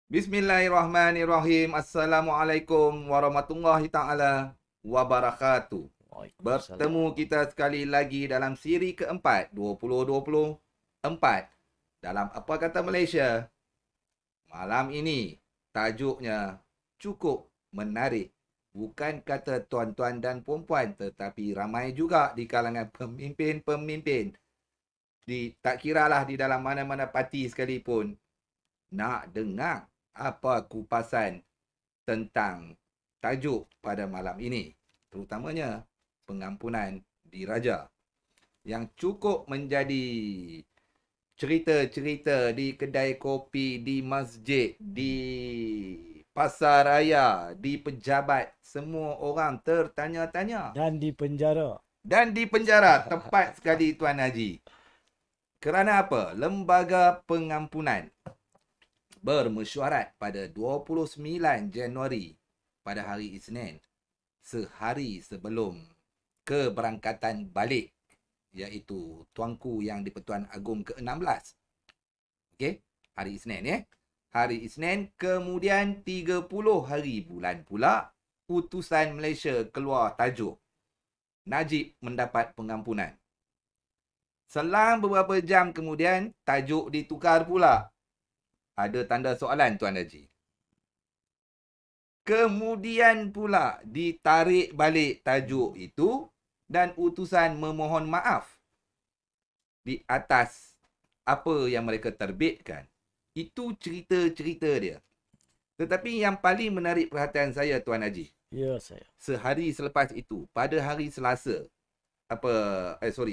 Bismillahirrahmanirrahim. Assalamualaikum warahmatullahi taala wabarakatuh. Bertemu Waalaikumsalam. kita sekali lagi dalam siri keempat 2024 dalam Apa Kata Malaysia. Malam ini tajuknya cukup menarik. Bukan kata tuan-tuan dan puan-puan, tetapi ramai juga di kalangan pemimpin-pemimpin. Tak kiralah di dalam mana-mana parti sekalipun, nak dengar apa kupasan tentang tajuk pada malam ini, terutamanya pengampunan diraja, yang cukup menjadi cerita-cerita di kedai kopi, di masjid, di pasar raya, di pejabat. Semua orang tertanya-tanya. Dan di penjara. Dan di penjara, tepat sekali Tuan Haji. Kerana apa? Lembaga Pengampunan bermesyuarat pada 29 Januari pada hari Isnin, sehari sebelum keberangkatan balik, iaitu Tuanku Yang di-Pertuan Agong ke-16. Okey, hari Isnin ya. Hari Isnin, kemudian 30 hari bulan pula, utusan Malaysia keluar tajuk Najib mendapat pengampunan. Selang beberapa jam kemudian, tajuk ditukar pula. Ada tanda soalan Tuan Haji. Kemudian pula ditarik balik tajuk itu dan utusan memohon maaf di atas apa yang mereka terbitkan. Itu cerita-cerita dia. Tetapi yang paling menarik perhatian saya Tuan Haji, Ya, saya. sehari selepas itu, pada hari Selasa,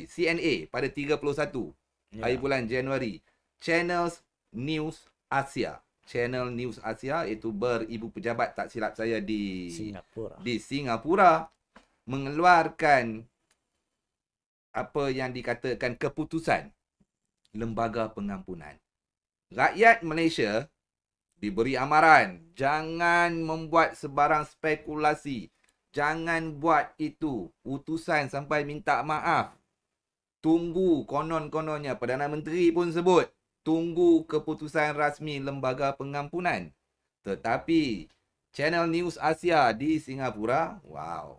CNA pada 31 hari Ya. bulan Januari, Channels News Asia. Channel News Asia itu beribu pejabat, tak silap saya, Singapura. di Singapura, mengeluarkan apa yang dikatakan keputusan Lembaga Pengampunan. Rakyat Malaysia diberi amaran jangan membuat sebarang spekulasi. Jangan buat itu. Utusan sampai minta maaf. Tunggu, konon-kononnya Perdana Menteri pun sebut, tunggu keputusan rasmi Lembaga Pengampunan. Tetapi Channel News Asia di Singapura, wow.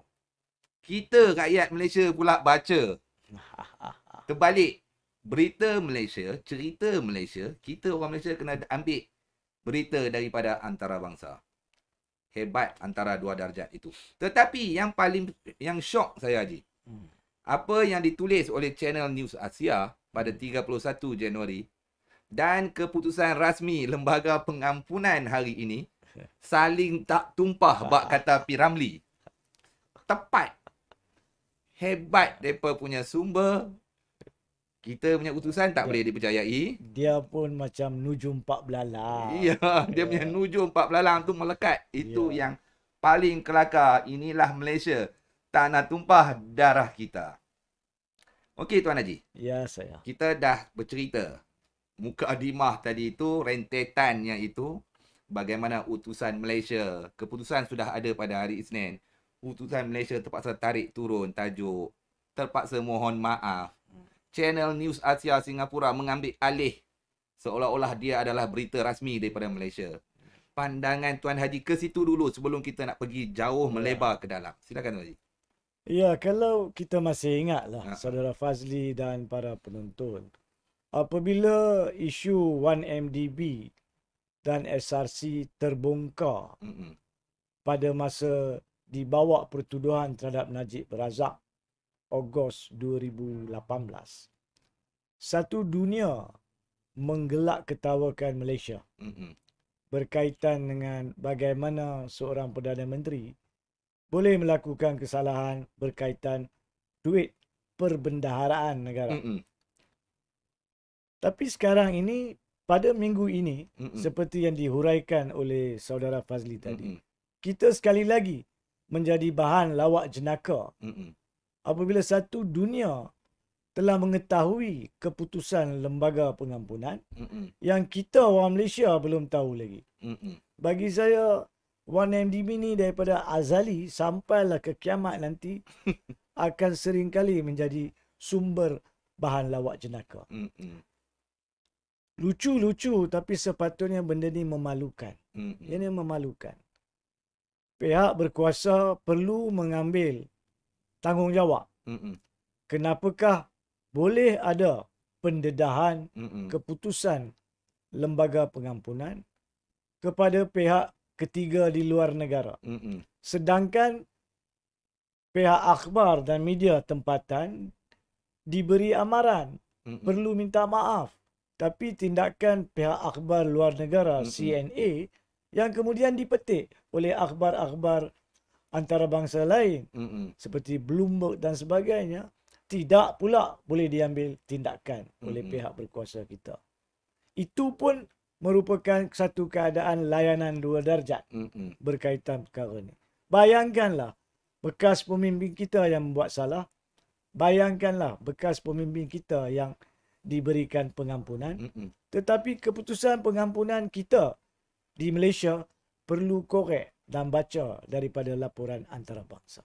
Kita rakyat Malaysia pula baca terbalik. Berita Malaysia, cerita Malaysia, kita orang Malaysia kena ambil berita daripada antarabangsa. Hebat antara dua darjat itu. Tetapi yang syok saya, Haji, apa yang ditulis oleh Channel News Asia pada 31 Januari dan keputusan rasmi Lembaga Pengampunan hari ini saling tak tumpah, bak kata Piramli. Tepat. Hebat mereka punya sumber. Kita punya utusan tak Dia, boleh dipercayai. dia pun macam nujum pak belalang. Iya, dia punya Ya. nujum 4 belalang tu melekat. Itu Ya. yang paling kelakar. Inilah Malaysia. Tanah tumpah darah kita. Okey Tuan Haji, Ya, saya. kita dah bercerita mukadimah tadi itu, rentetannya itu, bagaimana utusan Malaysia, keputusan sudah ada pada hari Isnin, utusan Malaysia terpaksa tarik turun tajuk, terpaksa mohon maaf, Channel News Asia Singapura mengambil alih seolah-olah dia adalah berita rasmi daripada Malaysia. Pandangan Tuan Haji ke situ dulu sebelum kita nak pergi jauh Ya. melebar ke dalam. Silakan Tuan Haji. Ya, kalau kita masih ingatlah, Ha, Saudara Fazli dan para penonton, apabila isu 1MDB dan SRC terbongkar mm-mm, pada masa dibawa pertuduhan terhadap Najib Razak Ogos 2018, satu dunia menggelak ketawakan Malaysia mm-mm, berkaitan dengan bagaimana seorang Perdana Menteri boleh melakukan kesalahan berkaitan duit perbendaharaan negara. mm-mm, Tapi sekarang ini, pada minggu ini, mm-mm, seperti yang dihuraikan oleh Saudara Fazli tadi, mm-mm, kita sekali lagi menjadi bahan lawak jenaka mm-mm, apabila satu dunia telah mengetahui keputusan Lembaga Pengampunan mm-mm, yang kita orang Malaysia belum tahu lagi. mm-mm. Bagi saya, 1MDB ni daripada azali sampailah ke kiamat nanti akan seringkali menjadi sumber bahan lawak jenaka. Mm-mm. lucu-lucu tapi sepatutnya benda ni memalukan. Ini memalukan. Pihak berkuasa perlu mengambil tanggungjawab. Kenapakah boleh ada pendedahan keputusan lembaga pengampunan kepada pihak ketiga di luar negara. Sedangkan pihak akhbar dan media tempatan diberi amaran perlu minta maaf. Tapi tindakan pihak akhbar luar negara, CNA, yang kemudian dipetik oleh akhbar-akhbar antarabangsa lain seperti Bloomberg dan sebagainya, tidak pula boleh diambil tindakan oleh pihak berkuasa kita. Itu pun merupakan satu keadaan layanan dua darjat berkaitan perkara ini. Bayangkanlah bekas pemimpin kita yang membuat salah. Bayangkanlah bekas pemimpin kita yang diberikan pengampunan. Tetapi keputusan pengampunan kita di Malaysia perlu korek dan baca daripada laporan antarabangsa.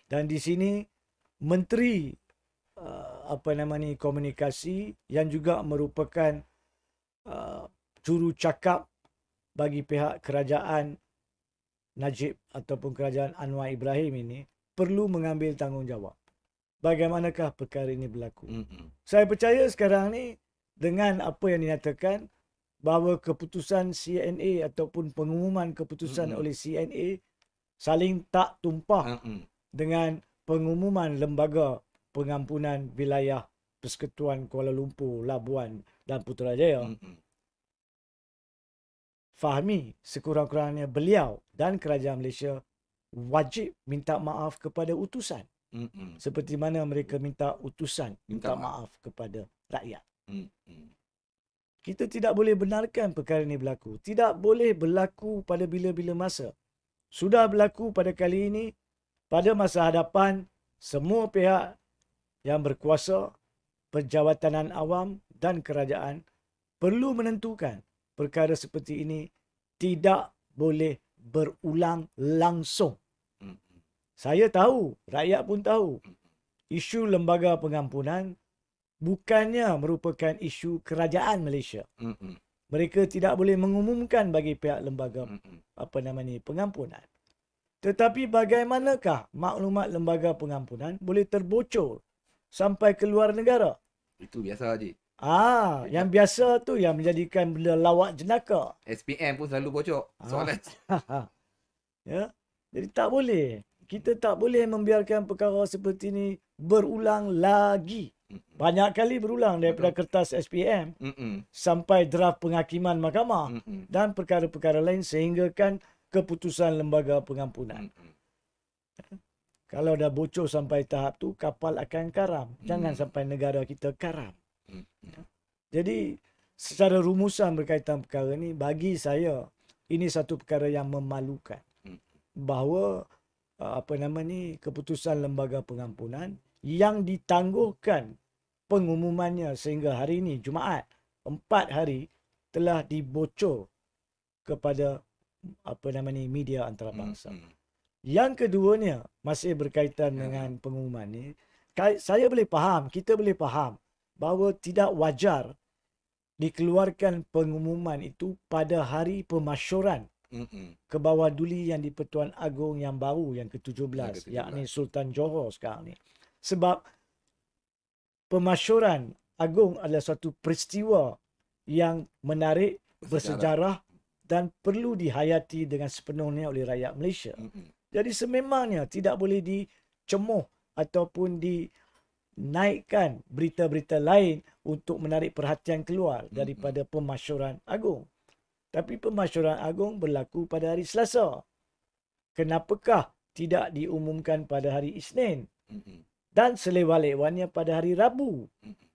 Dan di sini Menteri komunikasi yang juga merupakan juru cakap bagi pihak kerajaan Najib ataupun kerajaan Anwar Ibrahim ini perlu mengambil tanggungjawab. Bagaimanakah perkara ini berlaku? Saya percaya sekarang ni dengan apa yang dinyatakan bahawa keputusan CNA ataupun pengumuman keputusan oleh CNA saling tak tumpah dengan pengumuman lembaga pengampunan wilayah Persekutuan Kuala Lumpur, Labuan dan Putrajaya. Fahami sekurang-kurangnya beliau dan kerajaan Malaysia wajib minta maaf kepada utusan. Seperti mana mereka minta utusan minta maaf kepada rakyat. Kita tidak boleh benarkan perkara ini berlaku. Tidak boleh berlaku pada bila-bila masa. Sudah berlaku pada kali ini. Pada masa hadapan, semua pihak yang berkuasa, perjawatanan awam dan kerajaan perlu menentukan perkara seperti ini tidak boleh berulang langsung. Saya tahu, rakyat pun tahu, isu lembaga pengampunan bukannya merupakan isu kerajaan Malaysia. Mereka tidak boleh mengumumkan bagi pihak lembaga pengampunan. Tetapi bagaimanakah maklumat lembaga pengampunan boleh terbocor sampai ke luar negara? Itu biasa, Haji. Yang biasa tu yang menjadikan benda lawak jenaka. SPM pun selalu bocor. Soalan. Ya. Jadi tak boleh. Kita tak boleh membiarkan perkara seperti ini berulang lagi. Banyak kali berulang daripada kertas SPM sampai draft penghakiman mahkamah dan perkara-perkara lain sehingga kan keputusan lembaga pengampunan. Kalau dah bocor sampai tahap tu, kapal akan karam. Jangan sampai negara kita karam. Jadi secara rumusan berkaitan perkara ni, bagi saya ini satu perkara yang memalukan. Bahawa keputusan lembaga pengampunan yang ditangguhkan pengumumannya sehingga hari ini Jumaat 4 hari telah dibocor kepada media antarabangsa. Yang keduanya masih berkaitan dengan pengumuman ni, saya boleh faham, kita boleh faham bahawa tidak wajar dikeluarkan pengumuman itu pada hari pemasyuran ke bawah duli yang di-Pertuan Agong yang baru yang ke-17, yakni Sultan Johor sekarang ni. Sebab pemasyuran agung adalah satu peristiwa yang menarik, bersejarah dan perlu dihayati dengan sepenuhnya oleh rakyat Malaysia. Jadi sememangnya tidak boleh dicemuh ataupun dinaikkan berita-berita lain untuk menarik perhatian keluar daripada pemasyuran agung. Tapi pemasyuran agung berlaku pada hari Selasa. Kenapakah tidak diumumkan pada hari Isnin? Dan selewat-lewatnya pada hari Rabu.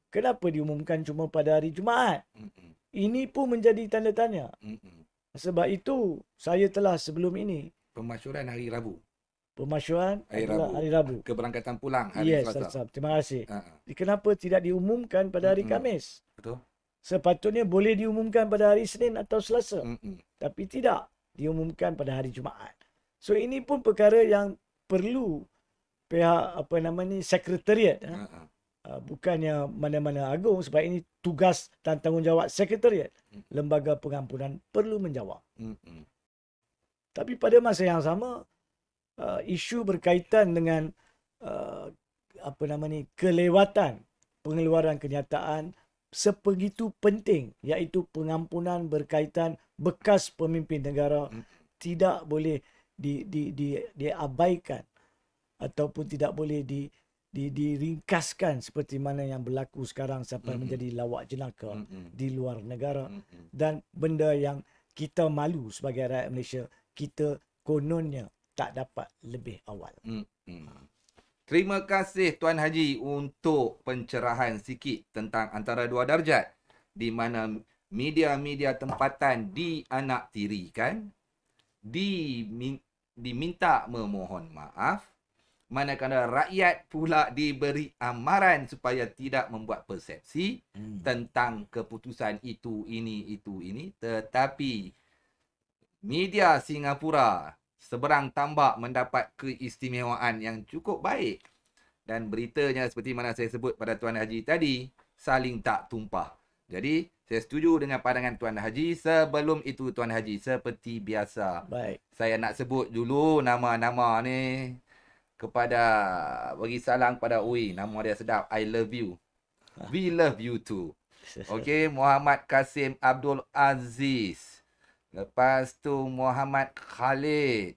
Kenapa diumumkan cuma pada hari Jumaat? Ini pun menjadi tanda tanya. Sebab itu, saya telah sebelum ini. Pemasyuran hari Rabu. Pemasyuran adalah hari Rabu. Keberangkatan pulang hari Selasa. Terima kasih. Kenapa tidak diumumkan pada hari Khamis? Betul. Sepatutnya boleh diumumkan pada hari Isnin atau Selasa. Tapi tidak diumumkan pada hari Jumaat. So ini pun perkara yang perlu pihak sekretariat bukannya mana-mana agung, sebab ini tugas dan tanggungjawab sekretariat. Lembaga pengampunan perlu menjawab. Tapi pada masa yang sama, isu berkaitan dengan kelewatan pengeluaran kenyataan sebegitu penting, iaitu pengampunan berkaitan bekas pemimpin negara tidak boleh diabaikan ataupun tidak boleh diringkaskan seperti mana yang berlaku sekarang sampai menjadi lawak jenaka di luar negara. Dan benda yang kita malu sebagai rakyat Malaysia, kita kononnya tak dapat lebih awal. Terima kasih Tuan Haji untuk pencerahan sikit tentang antara dua darjat di mana media-media tempatan dianaktirikan, diminta memohon maaf, manakala rakyat pula diberi amaran supaya tidak membuat persepsi tentang keputusan itu, ini. Tetapi media Singapura seberang tambak mendapat keistimewaan yang cukup baik. Dan beritanya seperti mana saya sebut pada Tuan Haji tadi, saling tak tumpah. Jadi, saya setuju dengan pandangan Tuan Haji. Sebelum itu, Tuan Haji, seperti biasa, baik, saya nak sebut dulu nama-nama ni bagi salam kepada Ui. Nama dia sedap. I love you. We love you too. Okey, Muhammad Kasim Abdul Aziz. Lepas tu Muhammad Khalid.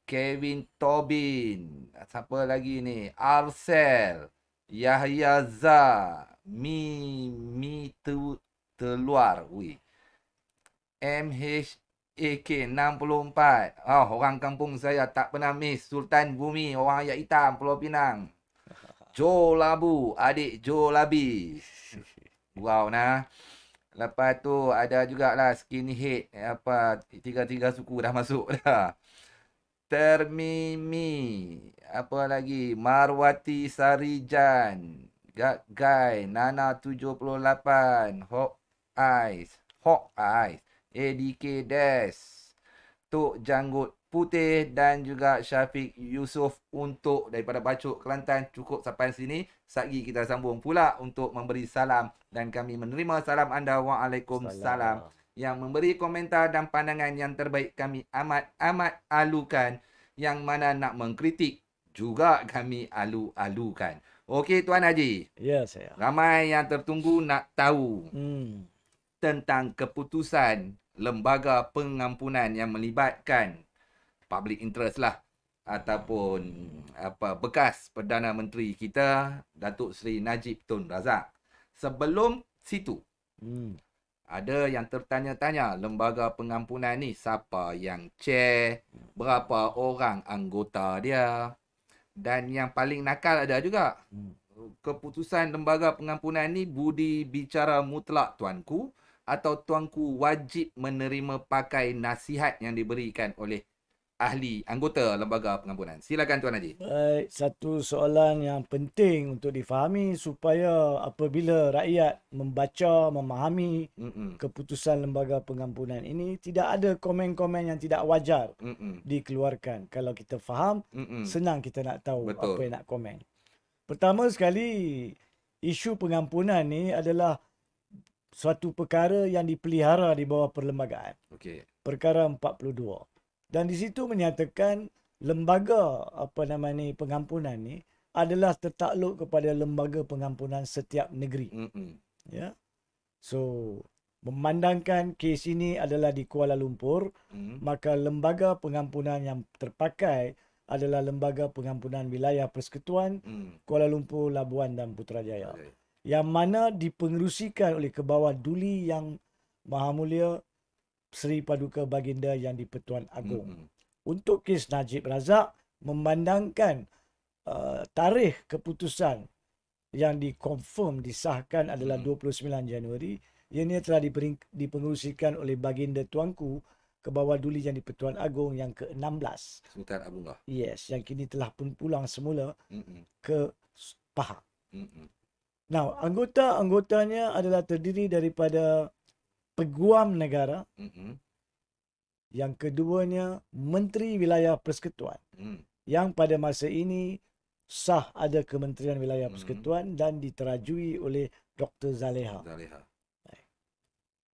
Kevin Tobin. Siapa lagi ni? Arcel. Yahya Zah. Mi Teluar. MHAK 64. Orang kampung saya tak pernah miss. Sultan Bumi. Orang ayat hitam. Pulau Pinang. Joe Labu. Adik Joe Labi. Wow nah. Lepas tu ada jugalah skinhead. Tiga-tiga suku dah masuk dah. Termimi. Apa lagi? Marwati Sarijan. Guy. Nana 78. Hawk Eyes. ADK Des. Tok Janggut Putih dan juga Syafiq Yusof untuk daripada Bacok Kelantan. Cukup sampai sini. Satgi kita sambung pula untuk memberi salam dan kami menerima salam anda. Waalaikumsalam. Yang memberi komentar dan pandangan yang terbaik kami amat alukan. Yang mana nak mengkritik juga kami alu-alukan. Okey Tuan Haji. Ya, saya. Ramai yang tertunggu nak tahu tentang keputusan lembaga pengampunan yang melibatkan public interest lah. Ataupun bekas Perdana Menteri kita, Datuk Seri Najib Tun Razak. Sebelum situ, ada yang tertanya-tanya lembaga pengampunan ni siapa yang chair, berapa orang anggota dia, dan yang paling nakal ada juga. Keputusan lembaga pengampunan ni budi bicara mutlak tuanku atau tuanku wajib menerima pakai nasihat yang diberikan oleh ahli anggota lembaga pengampunan. Silakan Tuan Haji. Baik, satu soalan yang penting untuk difahami supaya apabila rakyat membaca, memahami keputusan lembaga pengampunan ini, tidak ada komen-komen yang tidak wajar dikeluarkan. Kalau kita faham, senang kita nak tahu apa yang nak komen. Pertama sekali, isu pengampunan ni adalah suatu perkara yang dipelihara di bawah perlembagaan. Perkara 42. Dan di situ menyatakan lembaga pengampunan ni adalah tertakluk kepada lembaga pengampunan setiap negeri. Ya. So, memandangkan kes ini adalah di Kuala Lumpur, maka lembaga pengampunan yang terpakai adalah lembaga pengampunan wilayah persekutuan Kuala Lumpur, Labuan dan Putrajaya. Yang mana dipengerusikan oleh Kebawah Duli Yang Maha Mulia Seri Paduka Baginda Yang di-Pertuan Agong. Untuk kes Najib Razak, memandangkan tarikh keputusan yang dikonfirm, disahkan adalah 29 Januari. Ianya telah dipengerusikan oleh Baginda Tuanku Kebawah Duli Yang di-Pertuan Agong yang ke-16. Sultan Abdullah. Yes, yang kini telah pun pulang semula ke Pahang. Now, anggotanya adalah terdiri daripada Peguam Negara. Yang keduanya Menteri Wilayah Persekutuan. Yang pada masa ini sah ada Kementerian Wilayah Persekutuan dan diterajui oleh Dr. Zaleha.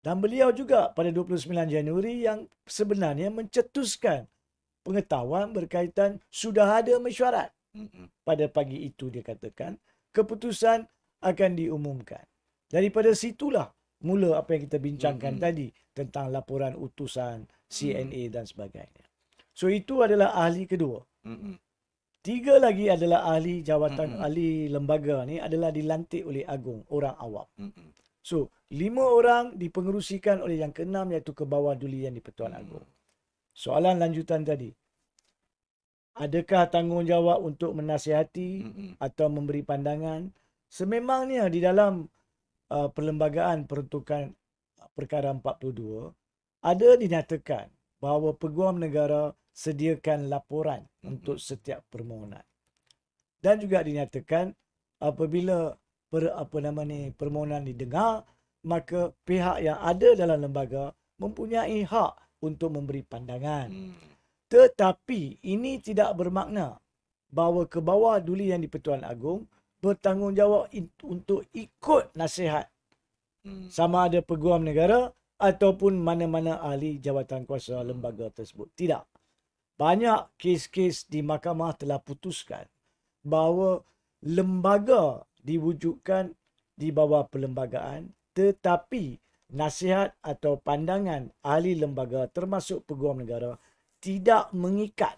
Dan beliau juga pada 29 Januari yang sebenarnya mencetuskan pengetahuan berkaitan sudah ada mesyuarat. Pada pagi itu dia katakan keputusan akan diumumkan. Daripada situlah mula apa yang kita bincangkan tadi tentang laporan utusan, CNA dan sebagainya. So itu adalah ahli kedua. Tiga lagi adalah ahli jawatan, ahli lembaga ni adalah dilantik oleh Agong, orang awam. So, 5 orang dipengerusikan oleh yang keenam iaitu Kebawah Dulian di Pertuan Agong. Soalan lanjutan tadi. Adakah tanggungjawab untuk menasihati atau memberi pandangan? Sememangnya di dalam perlembagaan peruntukan perkara 42 ada dinyatakan bahawa Peguam Negara sediakan laporan untuk setiap permohonan. Dan juga dinyatakan apabila permohonan didengar, maka pihak yang ada dalam lembaga mempunyai hak untuk memberi pandangan. Tetapi ini tidak bermakna bahawa Kebawah Duli yang di Pertuan Agong bertanggungjawab untuk ikut nasihat sama ada Peguam Negara ataupun mana-mana ahli jawatan kuasa lembaga tersebut. Tidak. Banyak kes-kes di mahkamah telah putuskan bahawa lembaga diwujudkan di bawah perlembagaan, tetapi nasihat atau pandangan ahli lembaga termasuk Peguam Negara tidak mengikat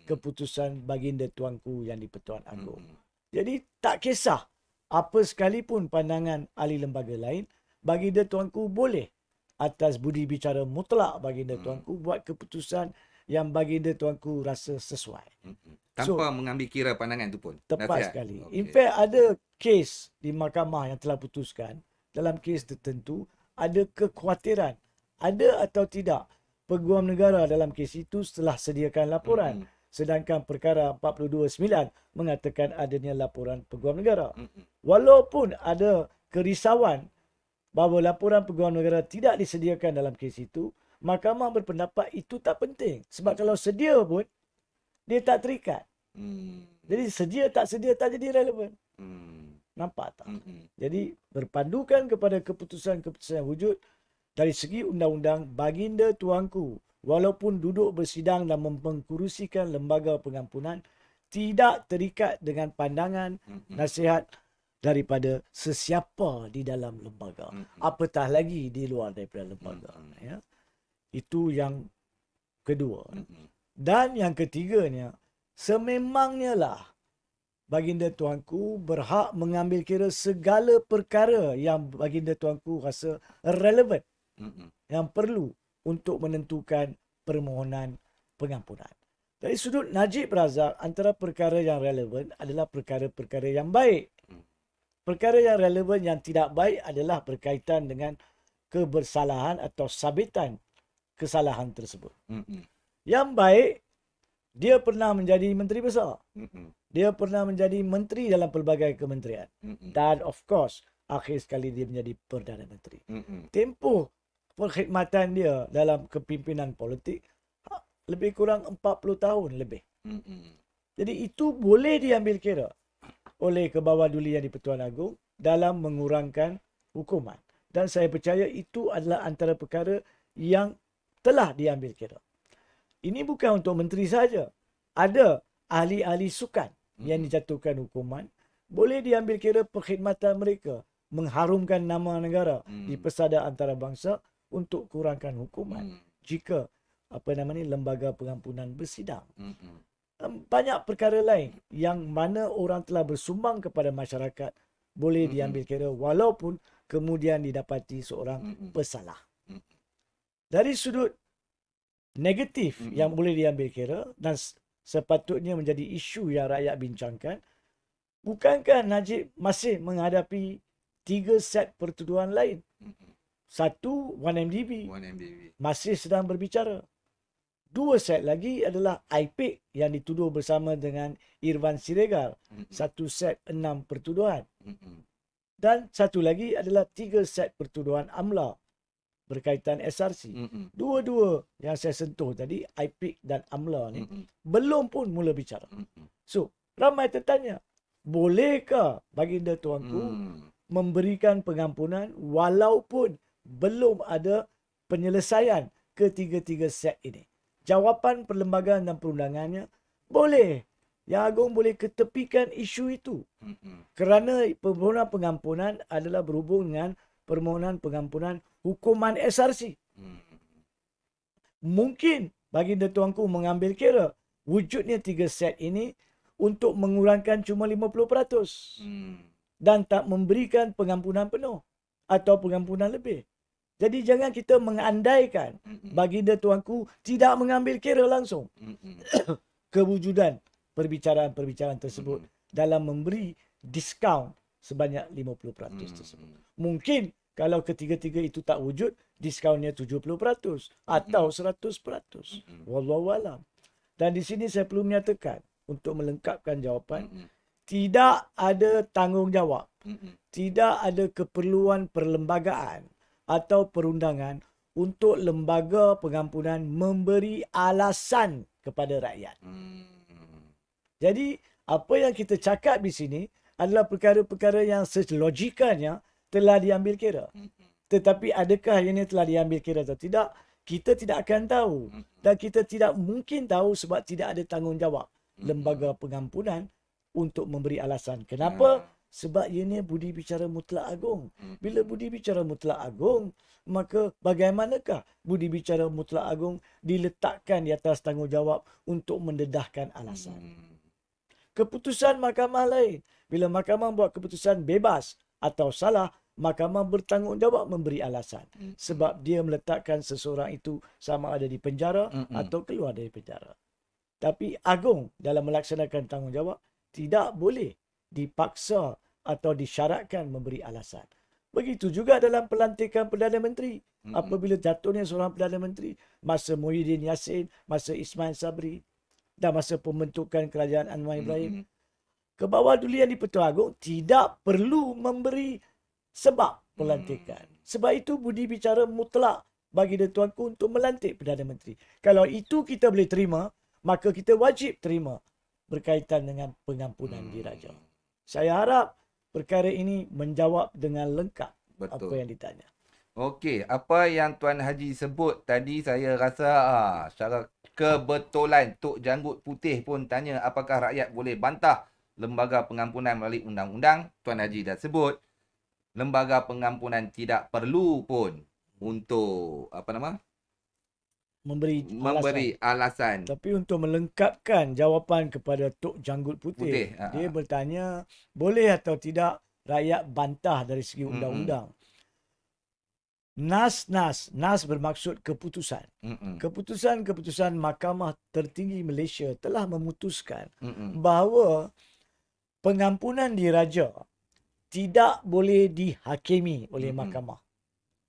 keputusan baginda tuanku yang di Pertuan Agong. Jadi tak kisah apa sekalipun pandangan ahli lembaga lain, baginda tuanku boleh atas budi bicara mutlak baginda tuanku buat keputusan yang baginda tuanku rasa sesuai. Tanpa mengambil kira pandangan tu pun. Tepat sekali. Okay. In fact, ada kes di mahkamah yang telah putuskan, dalam kes tertentu, ada kekhawatiran, ada atau tidak Peguam Negara dalam kes itu setelah sediakan laporan. Sedangkan perkara 42.9 mengatakan adanya laporan Peguam Negara. Walaupun ada kerisauan bahawa laporan Peguam Negara tidak disediakan dalam kes itu, mahkamah berpendapat itu tak penting. Sebab kalau sedia pun, dia tak terikat. Jadi sedia tak jadi relevan. Nampak tak? Jadi berpandukan kepada keputusan-keputusan yang wujud dari segi undang-undang, baginda tuanku walaupun duduk bersidang dan mempengerusikan lembaga pengampunan tidak terikat dengan pandangan nasihat daripada sesiapa di dalam lembaga. Apatah lagi di luar daripada lembaga. Ya. Itu yang kedua. Dan yang ketiganya, sememangnya lah baginda tuanku berhak mengambil kira segala perkara yang baginda tuanku rasa relevan, yang perlu untuk menentukan permohonan pengampunan. Dari sudut Najib Razak, antara perkara yang relevan adalah perkara-perkara yang baik. Perkara yang relevan yang tidak baik adalah berkaitan dengan kebersalahan atau sabitan kesalahan tersebut. Yang baik, dia pernah menjadi menteri besar. Dia pernah menjadi menteri dalam pelbagai kementerian. Dan of course, akhir sekali dia menjadi Perdana Menteri. Tempoh perkhidmatan dia dalam kepimpinan politik lebih kurang 40 tahun lebih. Jadi itu boleh diambil kira oleh Kebawah Duli yang di Pertuan Agong dalam mengurangkan hukuman. Dan saya percaya itu adalah antara perkara yang telah diambil kira. Ini bukan untuk menteri saja. Ada ahli-ahli sukan yang dijatuhkan hukuman. Boleh diambil kira perkhidmatan mereka mengharumkan nama negara di pesada antarabangsa untuk kurangkan hukuman. Jika lembaga pengampunan bersidang. Banyak perkara lain yang mana orang telah bersumbang kepada masyarakat boleh diambil kira walaupun kemudian didapati seorang pesalah. Dari sudut negatif yang boleh diambil kira dan sepatutnya menjadi isu yang rakyat bincangkan, bukankah Najib masih menghadapi 3 set pertuduhan lain? Satu, 1MDB. Masih sedang berbicara. 2 set lagi adalah IPIC yang dituduh bersama dengan Irvan Siregar. 1 set 6 pertuduhan. Dan satu lagi adalah 3 set pertuduhan AMLA berkaitan SRC. Dua-dua yang saya sentuh tadi, IPIC dan AMLA ni, belum pun mula bicara. So, ramai tertanya, bolehkah baginda tuanku memberikan pengampunan walaupun belum ada penyelesaian ketiga-tiga set ini? Jawapan perlembagaan dan perundangannya, boleh. Yang Agung boleh ketepikan isu itu. Kerana permohonan pengampunan adalah berhubung dengan permohonan pengampunan hukuman SRC. Mungkin baginda tuanku mengambil kira wujudnya 3 set ini untuk mengurangkan cuma 50% dan tak memberikan pengampunan penuh atau pengampunan lebih. Jadi jangan kita mengandaikan baginda tuanku tidak mengambil kira langsung kewujudan perbicaraan-perbicaraan tersebut dalam memberi diskaun sebanyak 50% tersebut. Mungkin kalau ketiga-tiga itu tak wujud, diskaunnya 70% atau 100%. Wallahualam. Dan di sini saya perlu menyatakan untuk melengkapkan jawapan, tidak ada tanggungjawab, tidak ada keperluan perlembagaan atau perundangan untuk lembaga pengampunan memberi alasan kepada rakyat. Jadi, apa yang kita cakap di sini adalah perkara-perkara yang selogikanya telah diambil kira. Tetapi adakah ini telah diambil kira atau tidak, kita tidak akan tahu. Dan kita tidak mungkin tahu sebab tidak ada tanggungjawab lembaga pengampunan untuk memberi alasan. Kenapa? Sebab ini budi bicara mutlak agung. Bila budi bicara mutlak agung, maka bagaimanakah budi bicara mutlak agung diletakkan di atas tanggungjawab untuk mendedahkan alasan? Keputusan mahkamah lain. Bila mahkamah buat keputusan bebas atau salah, mahkamah bertanggungjawab memberi alasan. Sebab dia meletakkan seseorang itu sama ada di penjara atau keluar dari penjara. Tapi agung dalam melaksanakan tanggungjawab tidak boleh dipaksa atau disyaratkan memberi alasan. Begitu juga dalam pelantikan Perdana Menteri. Apabila jatuhnya seorang Perdana Menteri, masa Muhyiddin Yassin, masa Ismail Sabri, dan masa pembentukan kerajaan Anwar Ibrahim, Kebawah-Duli yang di-Pertuan Agong tidak perlu memberi sebab pelantikan. Sebab itu budi bicara mutlak bagi tuanku untuk melantik Perdana Menteri. Kalau itu kita boleh terima, maka kita wajib terima berkaitan dengan pengampunan diraja. Saya harap perkara ini menjawab dengan lengkap apa yang ditanya. Okey, apa yang Tuan Haji sebut tadi saya rasa secara kebetulan Tok Janggut Putih pun tanya apakah rakyat boleh bantah lembaga pengampunan melalui undang-undang. Tuan Haji dah sebut lembaga pengampunan tidak perlu pun untuk memberi alasan. Tapi untuk melengkapkan jawapan kepada Tok Janggut Putih, dia bertanya boleh atau tidak rakyat bantah dari segi undang-undang. Nas bermaksud keputusan. Keputusan Mahkamah Tertinggi Malaysia telah memutuskan bahawa pengampunan diraja tidak boleh dihakimi oleh mahkamah.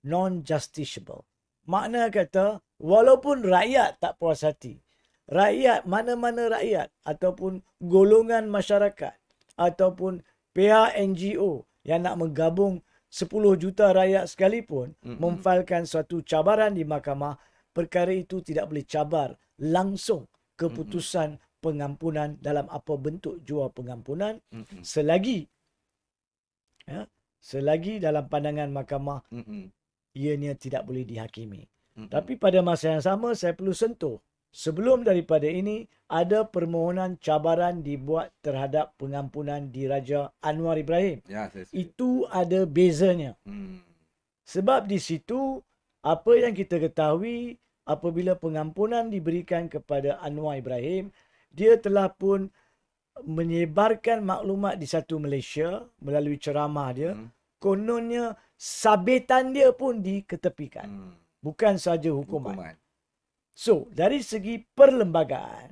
Non-justiciable. Makna kata, walaupun rakyat tak puas hati, rakyat, mana-mana rakyat ataupun golongan masyarakat ataupun pihak NGO yang nak menggabung 10 juta rakyat sekalipun memfailkan suatu cabaran di mahkamah, perkara itu tidak boleh cabar langsung keputusan pengampunan dalam apa bentuk jua pengampunan selagi dalam pandangan mahkamah ianya tidak boleh dihakimi. Tapi pada masa yang sama saya perlu sentuh, sebelum daripada ini ada permohonan cabaran dibuat terhadap pengampunan diraja Anwar Ibrahim. Itu ada bezanya. Sebab di situ apa yang kita ketahui, apabila pengampunan diberikan kepada Anwar Ibrahim, dia telah pun menyebarkan maklumat di satu Malaysia melalui ceramah dia. Kononnya sabitan dia pun diketepikan. Bukan saja hukuman. So, dari segi perlembagaan,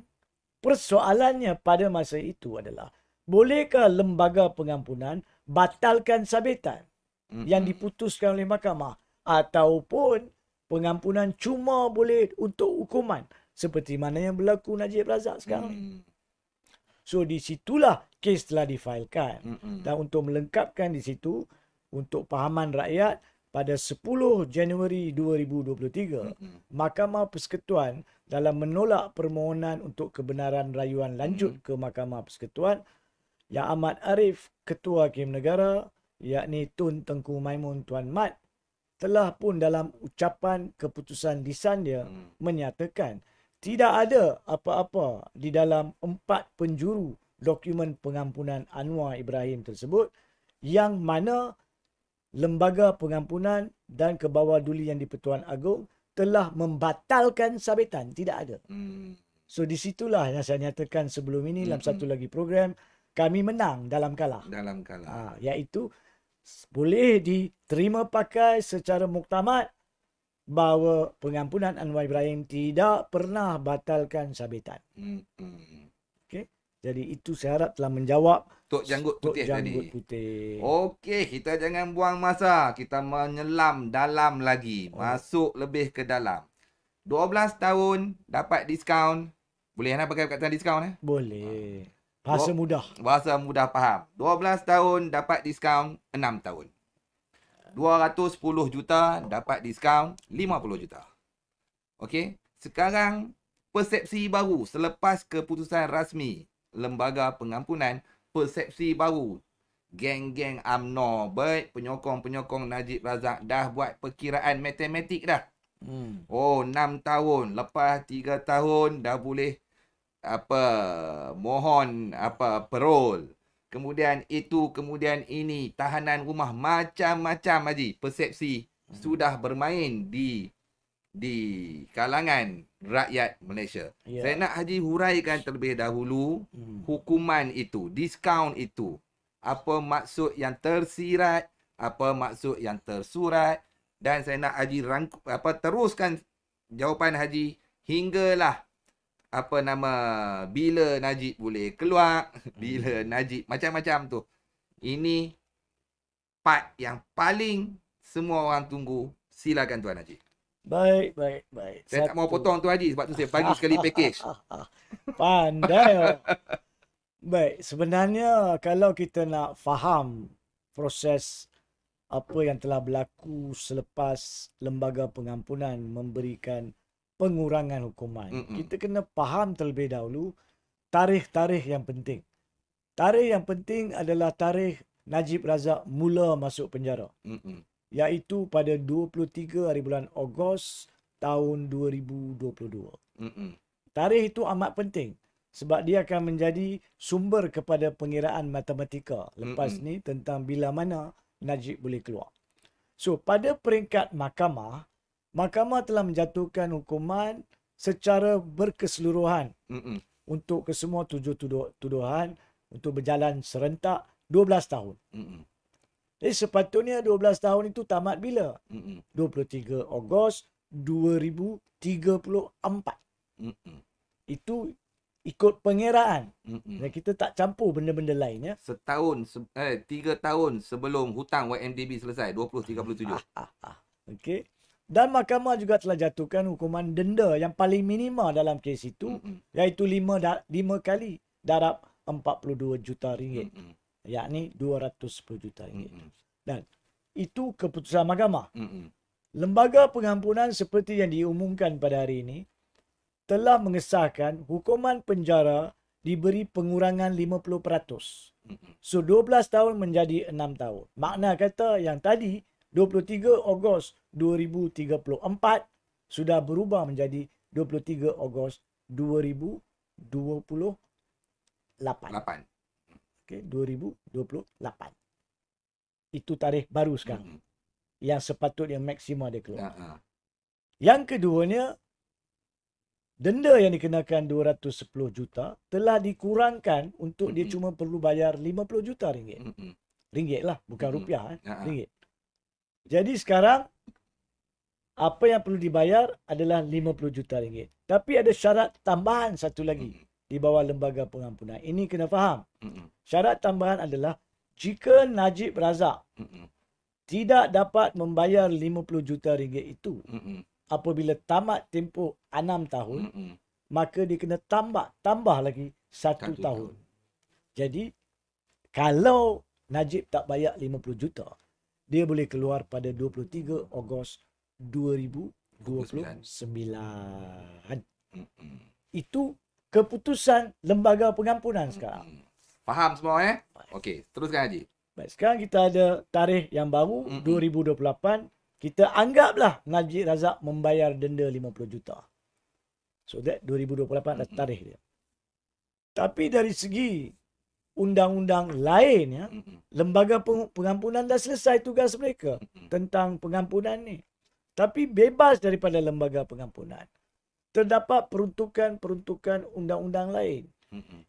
persoalannya pada masa itu adalah, bolehkah lembaga pengampunan batalkan sabitan yang diputuskan oleh mahkamah? Ataupun pengampunan cuma boleh untuk hukuman? Seperti mana yang berlaku Najib Razak sekarang. So, di situlah kes telah difailkan. Dan untuk melengkapkan di situ, untuk pahaman rakyat, pada 10 Januari 2023, Mahkamah Persekutuan dalam menolak permohonan untuk kebenaran rayuan lanjut ke Mahkamah Persekutuan, Yang Amat Arif, Ketua Hakim Negara, yakni Tun Tengku Maimun Tuan Mat, telah pun dalam ucapan keputusan lisan dia menyatakan tidak ada apa-apa di dalam 4 penjuru dokumen pengampunan Anwar Ibrahim tersebut yang mana Lembaga Pengampunan dan Kebawah-Duli Yang di-Pertuan Agong telah membatalkan sabitan. Tidak ada. So di situlah yang saya nyatakan sebelum ini dalam satu lagi program, kami menang dalam kalah. Iaitu boleh diterima pakai secara muktamad bahawa pengampunan Anwar Ibrahim tidak pernah batalkan sabitan. Okey. Jadi itu saya harap telah menjawab Tok Janggut Putih tadi. Putih. Okey, kita jangan buang masa. Kita menyelam dalam lagi. Masuk lebih ke dalam. 12 tahun dapat diskaun. Boleh nak pakai perkataan diskaun? Boleh. Bahasa mudah. Bahasa mudah faham. 12 tahun dapat diskaun 6 tahun. 210 juta dapat diskaun 50 juta. Okey. Sekarang persepsi baru selepas keputusan rasmi Lembaga Pengampunan, persepsi baru. Geng-geng UMNO, baik penyokong-penyokong Najib Razak dah buat perkiraan matematik dah. 6 tahun, lepas 3 tahun dah boleh mohon parol. Kemudian itu, kemudian ini, tahanan rumah, macam-macam Haji. Persepsi sudah bermain di kalangan rakyat Malaysia. Saya nak Haji huraikan terlebih dahulu hukuman itu, diskaun itu. Apa maksud yang tersirat, apa maksud yang tersurat, dan saya nak Haji teruskan jawapan Haji hinggalah bila Najib boleh keluar, bila Najib macam-macam tu. Ini part yang paling semua orang tunggu. Silakan Tuan Haji. Baik. Saya tak mau potong tu Haji sebab tu saya bagi sekali package. Pandai. Baik, sebenarnya kalau kita nak faham proses apa yang telah berlaku selepas Lembaga Pengampunan memberikan pengurangan hukuman, kita kena faham terlebih dahulu tarikh-tarikh yang penting. Tarikh yang penting adalah tarikh Najib Razak mula masuk penjara. Iaitu pada 23 hari bulan Ogos tahun 2022. Tarikh itu amat penting sebab dia akan menjadi sumber kepada pengiraan matematika lepas ni tentang bila mana Najib boleh keluar. So, pada peringkat mahkamah telah menjatuhkan hukuman secara berkeseluruhan untuk kesemua 7 tuduhan untuk berjalan serentak 12 tahun. Jadi sepatutnya 12 tahun itu tamat bila? 23 Ogos 2034. Itu ikut pengiraan. Dan kita tak campur benda-benda lain ya. 3 tahun sebelum hutang YMDB selesai 2037. Okey. Dan mahkamah juga telah jatuhkan hukuman denda yang paling minima dalam kes itu iaitu 5 kali darab 42 juta ringgit. Yakni 210 juta ringgit. Dan itu keputusan mahkamah. Lembaga Pengampunan seperti yang diumumkan pada hari ini telah mengesahkan hukuman penjara diberi pengurangan 50%. So 12 tahun menjadi 6 tahun. Makna kata yang tadi 23 Ogos 2034 sudah berubah menjadi 23 Ogos 2028. Okey, 2028. Itu tarikh baru sekarang. Yang sepatutnya maksima dia keluar. Yang keduanya, denda yang dikenakan 210 juta telah dikurangkan untuk dia cuma perlu bayar 50 juta ringgit. Ringgit lah, bukan rupiah. Ringgit. Jadi sekarang, apa yang perlu dibayar adalah 50 juta ringgit. Tapi ada syarat tambahan satu lagi di bawah Lembaga Pengampunan. Ini kena faham. Syarat tambahan adalah jika Najib Razak tidak dapat membayar 50 juta ringgit itu apabila tamat tempoh 6 tahun, maka dia kena tambah lagi 1 tahun. Jadi, kalau Najib tak bayar 50 juta, dia boleh keluar pada 23 Ogos 2029. Itu keputusan Lembaga Pengampunan sekarang. Faham semua Okey, teruskan Haji. Baik, sekarang kita ada tarikh yang baru 2028. Kita anggaplah Najib Razak membayar denda 50 juta. So that 2028 adalah tarikh dia. Tapi dari segi undang-undang lain ya, Lembaga Pengampunan dah selesai tugas mereka tentang pengampunan ni. Tapi bebas daripada Lembaga Pengampunan, terdapat peruntukan-peruntukan undang-undang lain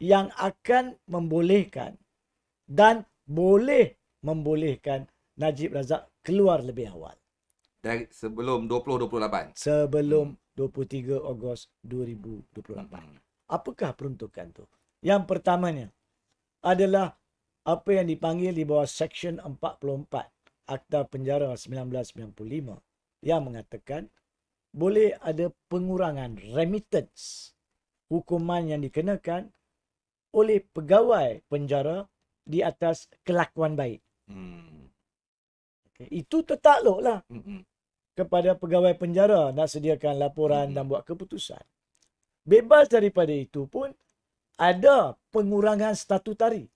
yang akan membolehkan dan boleh membolehkan Najib Razak keluar lebih awal. Dari sebelum 2028. Sebelum 23 Ogos 2028. Apakah peruntukan tu? Yang pertamanya adalah apa yang dipanggil di bawah Seksyen 44 Akta Penjara 1995 yang mengatakan boleh ada pengurangan remittance hukuman yang dikenakan oleh pegawai penjara di atas kelakuan baik. Okay. Itu tertakluklah kepada pegawai penjara nak sediakan laporan dan buat keputusan. Bebas daripada itu pun ada pengurangan statutari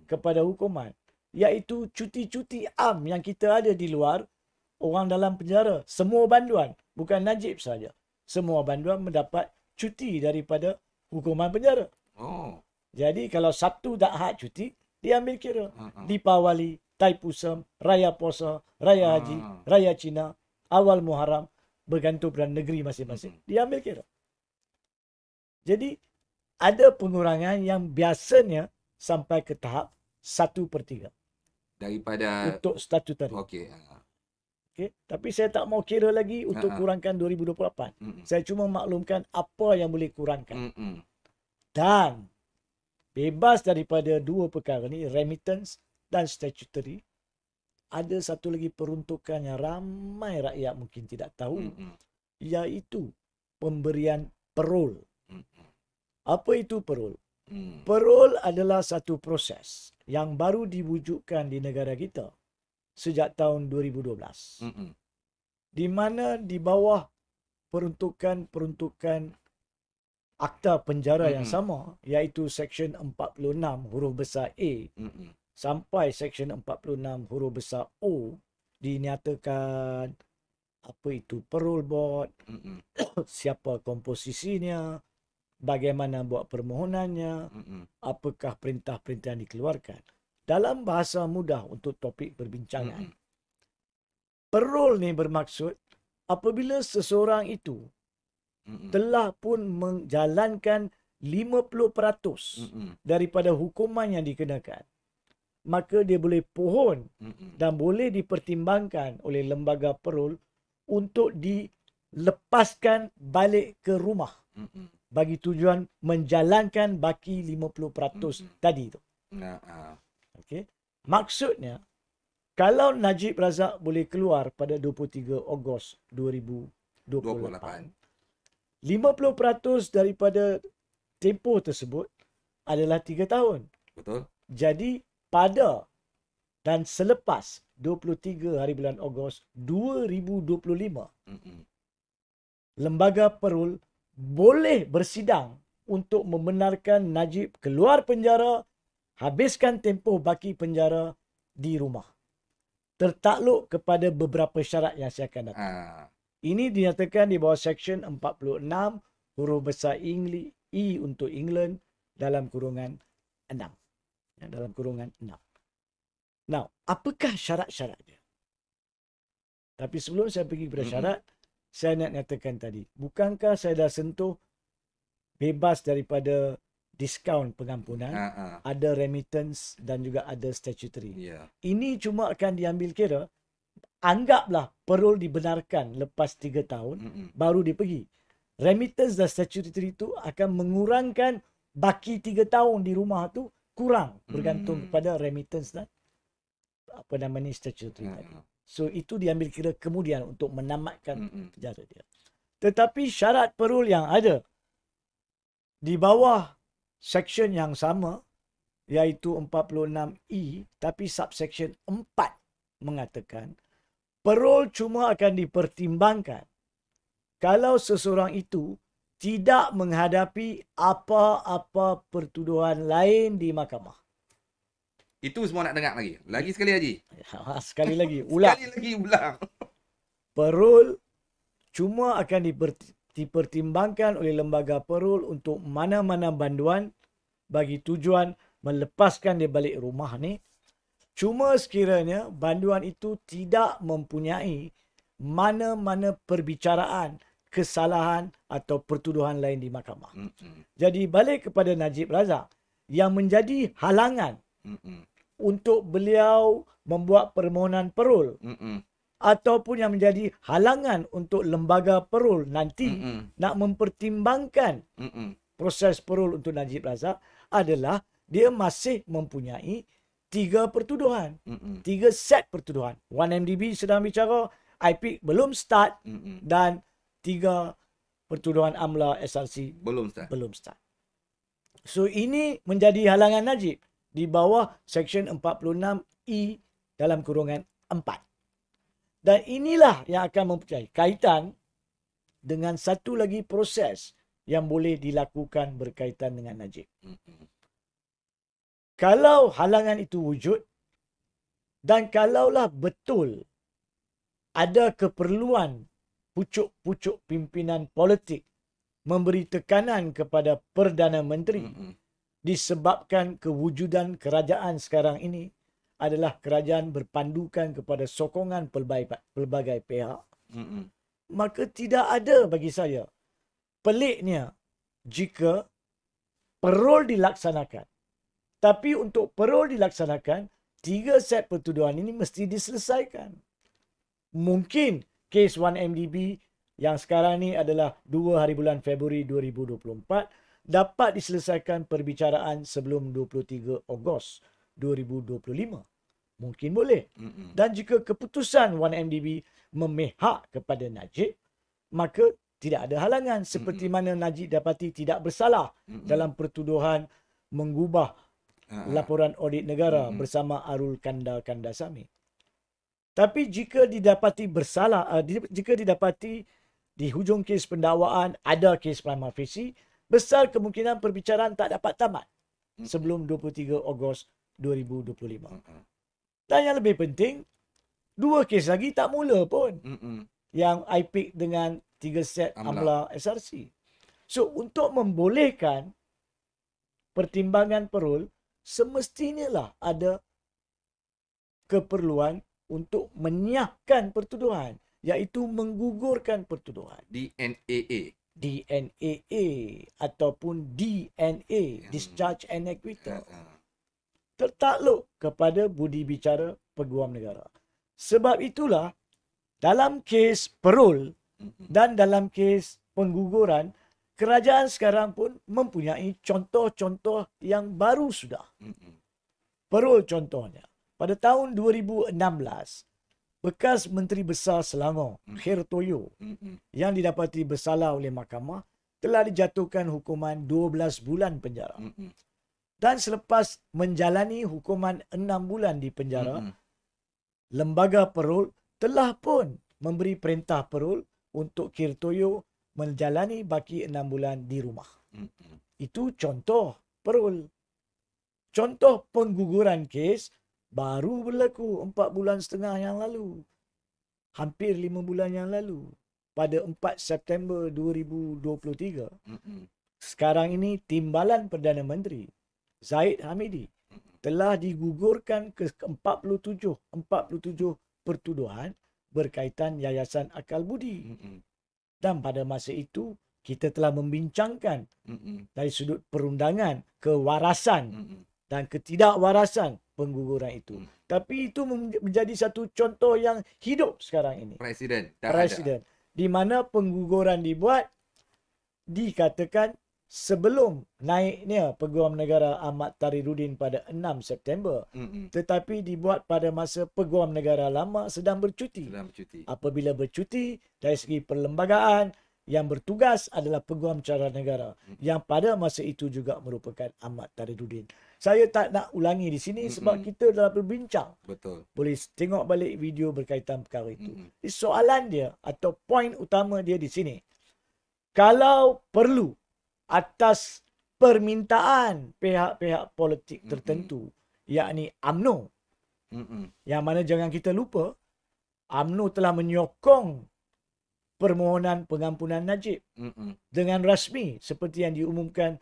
kepada hukuman, iaitu cuti-cuti am yang kita ada di luar, orang dalam penjara, semua banduan, bukan Najib saja. Semua banduan mendapat cuti daripada hukuman penjara. Jadi kalau Sabtu tak hak cuti, dia ambil kira. Dipawali, Taipusam, Raya Puasa, Raya Haji, Raya Cina, awal Muharram, bergantung pada negeri masing-masing. Dia ambil kira. Jadi, ada pengurangan yang biasanya sampai ke tahap 1/3. Daripada untuk statutari. Okey. Okay. Tapi saya tak mau kira lagi untuk kurangkan 2028. Saya cuma maklumkan apa yang boleh kurangkan. Dan bebas daripada dua perkara ni, remittance dan statutory, ada satu lagi peruntukan yang ramai rakyat mungkin tidak tahu, iaitu pemberian parol. Apa itu parol? Parol adalah satu proses yang baru diwujudkan di negara kita sejak tahun 2012. Di mana di bawah peruntukan akta penjara yang sama, iaitu Seksyen 46 huruf besar A sampai Seksyen 46 huruf besar O, dinyatakan apa itu parole board, siapa komposisinya, bagaimana buat permohonannya, apakah perintah-perintah yang dikeluarkan. Dalam bahasa mudah untuk topik perbincangan, parole ni bermaksud apabila seseorang itu telah pun menjalankan 50% daripada hukuman yang dikenakan, maka dia boleh pohon dan boleh dipertimbangkan oleh lembaga parole untuk dilepaskan balik ke rumah bagi tujuan menjalankan baki 50% tadi tu. Okey. Maksudnya, kalau Najib Razak boleh keluar pada 23 Ogos 2028, 50% daripada tempoh tersebut adalah 3 tahun. Betul. Jadi pada dan selepas 23 hari bulan Ogos 2025, lembaga parole boleh bersidang untuk membenarkan Najib keluar penjara, habiskan tempoh baki penjara di rumah. Tertakluk kepada beberapa syarat yang saya akan datang. Ini dinyatakan di bawah Seksyen 46 huruf besar E untuk England dalam kurungan 6. Ya, dalam kurungan 6. Now, apakah syarat-syarat dia? Tapi sebelum saya pergi kepada syarat, saya nak nyatakan tadi, bukankah saya dah sentuh bebas daripada diskaun pengampunan, ada remittance dan juga ada statutory. Ini cuma akan diambil kira, anggaplah parole dibenarkan lepas 3 tahun, baru dia pergi. Remittance dan statutory itu akan mengurangkan baki 3 tahun di rumah tu kurang, bergantung kepada remittance dan apa nama ni, statutory tadi. So itu diambil kira kemudian untuk menamatkan penjara dia. Tetapi syarat parole yang ada di bawah seksyen yang sama, iaitu 46E, tapi subsection 4 mengatakan parol cuma akan dipertimbangkan kalau seseorang itu tidak menghadapi apa-apa pertuduhan lain di mahkamah. Itu semua nak dengar lagi. Lagi sekali Haji. Sekali lagi, ulang. Sekali lagi ulang. Parol cuma akan dipertimbangkan oleh lembaga parol untuk mana-mana banduan bagi tujuan melepaskan dia balik rumah ni. Cuma sekiranya banduan itu tidak mempunyai mana-mana perbicaraan, kesalahan atau pertuduhan lain di mahkamah. Jadi balik kepada Najib Razak yang menjadi halangan untuk beliau membuat permohonan parol ataupun yang menjadi halangan untuk lembaga parol nanti nak mempertimbangkan proses parol untuk Najib Razak adalah dia masih mempunyai 3 pertuduhan. 3 set pertuduhan. 1MDB sedang bicara, IPIC belum start dan 3 pertuduhan AMLA SRC belum start. So ini menjadi halangan Najib di bawah Seksyen 46E dalam kurungan 4. Dan inilah yang akan mempunyai kaitan dengan satu lagi proses yang boleh dilakukan berkaitan dengan Najib. Kalau halangan itu wujud dan kalaulah betul ada keperluan pucuk-pucuk pimpinan politik memberi tekanan kepada Perdana Menteri disebabkan kewujudan kerajaan sekarang ini adalah kerajaan berpandukan kepada sokongan pelbagai pihak, maka tidak ada bagi saya peliknya jika parol dilaksanakan. Tapi untuk parol dilaksanakan, 3 set pertuduhan ini mesti diselesaikan. Mungkin kes 1MDB yang sekarang ni adalah 2 hari bulan Februari 2024 dapat diselesaikan perbicaraan sebelum 23 Ogos 2025. Mungkin boleh. Dan jika keputusan 1MDB memihak kepada Najib, maka tidak ada halangan seperti mana Najib dapati tidak bersalah dalam pertuduhan mengubah laporan audit negara bersama Arul Kandasamy. Tapi jika didapati bersalah, jika didapati di hujung kes pendakwaan ada kes prima facie, besar kemungkinan perbicaraan tak dapat tamat sebelum 23 Ogos 2025. Dan yang lebih penting, 2 kes lagi tak mula pun. Yang IPIC dengan 3 set AMLA SRC. So, untuk membolehkan pertimbangan parol, semestinya lah ada keperluan untuk menyiapkan pertuduhan, iaitu menggugurkan pertuduhan. DNAA ataupun DNA, Discharge and Acquittal, tertakluk kepada budi bicara Peguam Negara. Sebab itulah dalam kes parol dan dalam kes pengguguran, kerajaan sekarang pun mempunyai contoh-contoh yang baru sudah. Parol contohnya, pada tahun 2016, bekas Menteri Besar Selangor, Khair Toyo, yang didapati bersalah oleh mahkamah, telah dijatuhkan hukuman 12 bulan penjara. Dan selepas menjalani hukuman 6 bulan di penjara, lembaga parol telah pun memberi perintah parol untuk Khair Toyo menjalani baki 6 bulan di rumah. Itu contoh parol. Contoh pengguguran kes baru berlaku 4 bulan setengah yang lalu. Hampir 5 bulan yang lalu. Pada 4 September 2023. Sekarang ini Timbalan Perdana Menteri Zahid Hamidi telah digugurkan ke 47 pertuduhan berkaitan Yayasan Akal Budi. Dan pada masa itu kita telah membincangkan dari sudut perundangan, kewarasan dan ketidakwarasan pengguguran itu. Tapi itu menjadi satu contoh yang hidup sekarang ini. Presiden. Di mana pengguguran dibuat, dikatakan sebelum naiknya Peguam Negara Ahmad Tahriruddin pada 6 September. Tetapi dibuat pada masa Peguam Negara lama sedang bercuti. Apabila bercuti, dari segi perlembagaan, yang bertugas adalah Peguam Cara Negara yang pada masa itu juga merupakan Ahmad Tariduddin. Saya tak nak ulangi di sini sebab kita dah berbincang. Betul. Boleh tengok balik video berkaitan perkara itu. Soalan dia atau poin utama dia di sini. Kalau perlu atas permintaan pihak-pihak politik tertentu, yakni UMNO, yang mana jangan kita lupa, UMNO telah menyokong permohonan pengampunan Najib dengan rasmi seperti yang diumumkan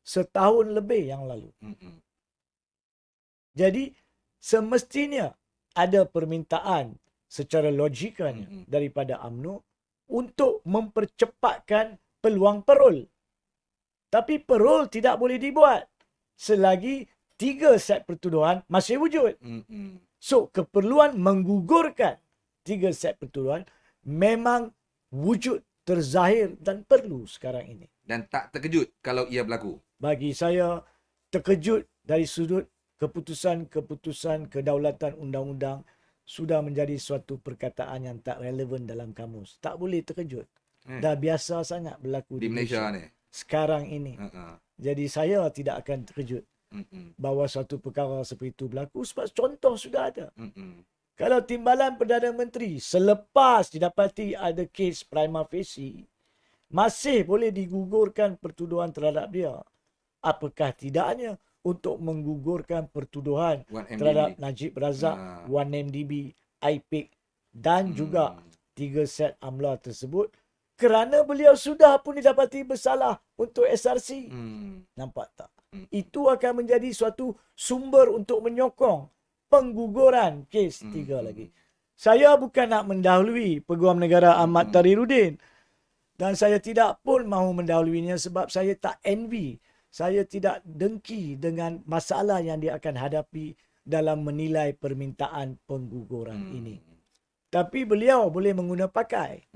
setahun lebih yang lalu. Jadi semestinya ada permintaan secara logikanya daripada UMNO untuk mempercepatkan peluang parol. Tapi parol tidak boleh dibuat selagi 3 set pertuduhan masih wujud. So keperluan menggugurkan 3 set pertuduhan memang wujud terzahir dan perlu sekarang ini. Dan tak terkejut kalau ia berlaku. Bagi saya, terkejut dari sudut keputusan-keputusan kedaulatan undang-undang sudah menjadi suatu perkataan yang tak relevan dalam kamus. Tak boleh terkejut. Dah biasa sangat berlaku di Malaysia ni sekarang ini. Jadi saya tidak akan terkejut bahawa suatu perkara seperti itu berlaku sebab contoh sudah ada. Kalau Timbalan Perdana Menteri selepas didapati ada kes prima facie masih boleh digugurkan pertuduhan terhadap dia, apakah tidaknya untuk menggugurkan pertuduhan terhadap Najib Razak, 1MDB, IPIC dan juga 3 set amla tersebut kerana beliau sudah pun didapati bersalah untuk SRC. Nampak tak? Itu akan menjadi suatu sumber untuk menyokong pengguguran kes 3 lagi. Saya bukan nak mendahului Peguam Negara Ahmad Tariduddin dan saya tidak pun mahu mendahuluinya sebab saya tak envy. Saya tidak dengki dengan masalah yang dia akan hadapi dalam menilai permintaan pengguguran ini. Tapi beliau boleh mengguna pakai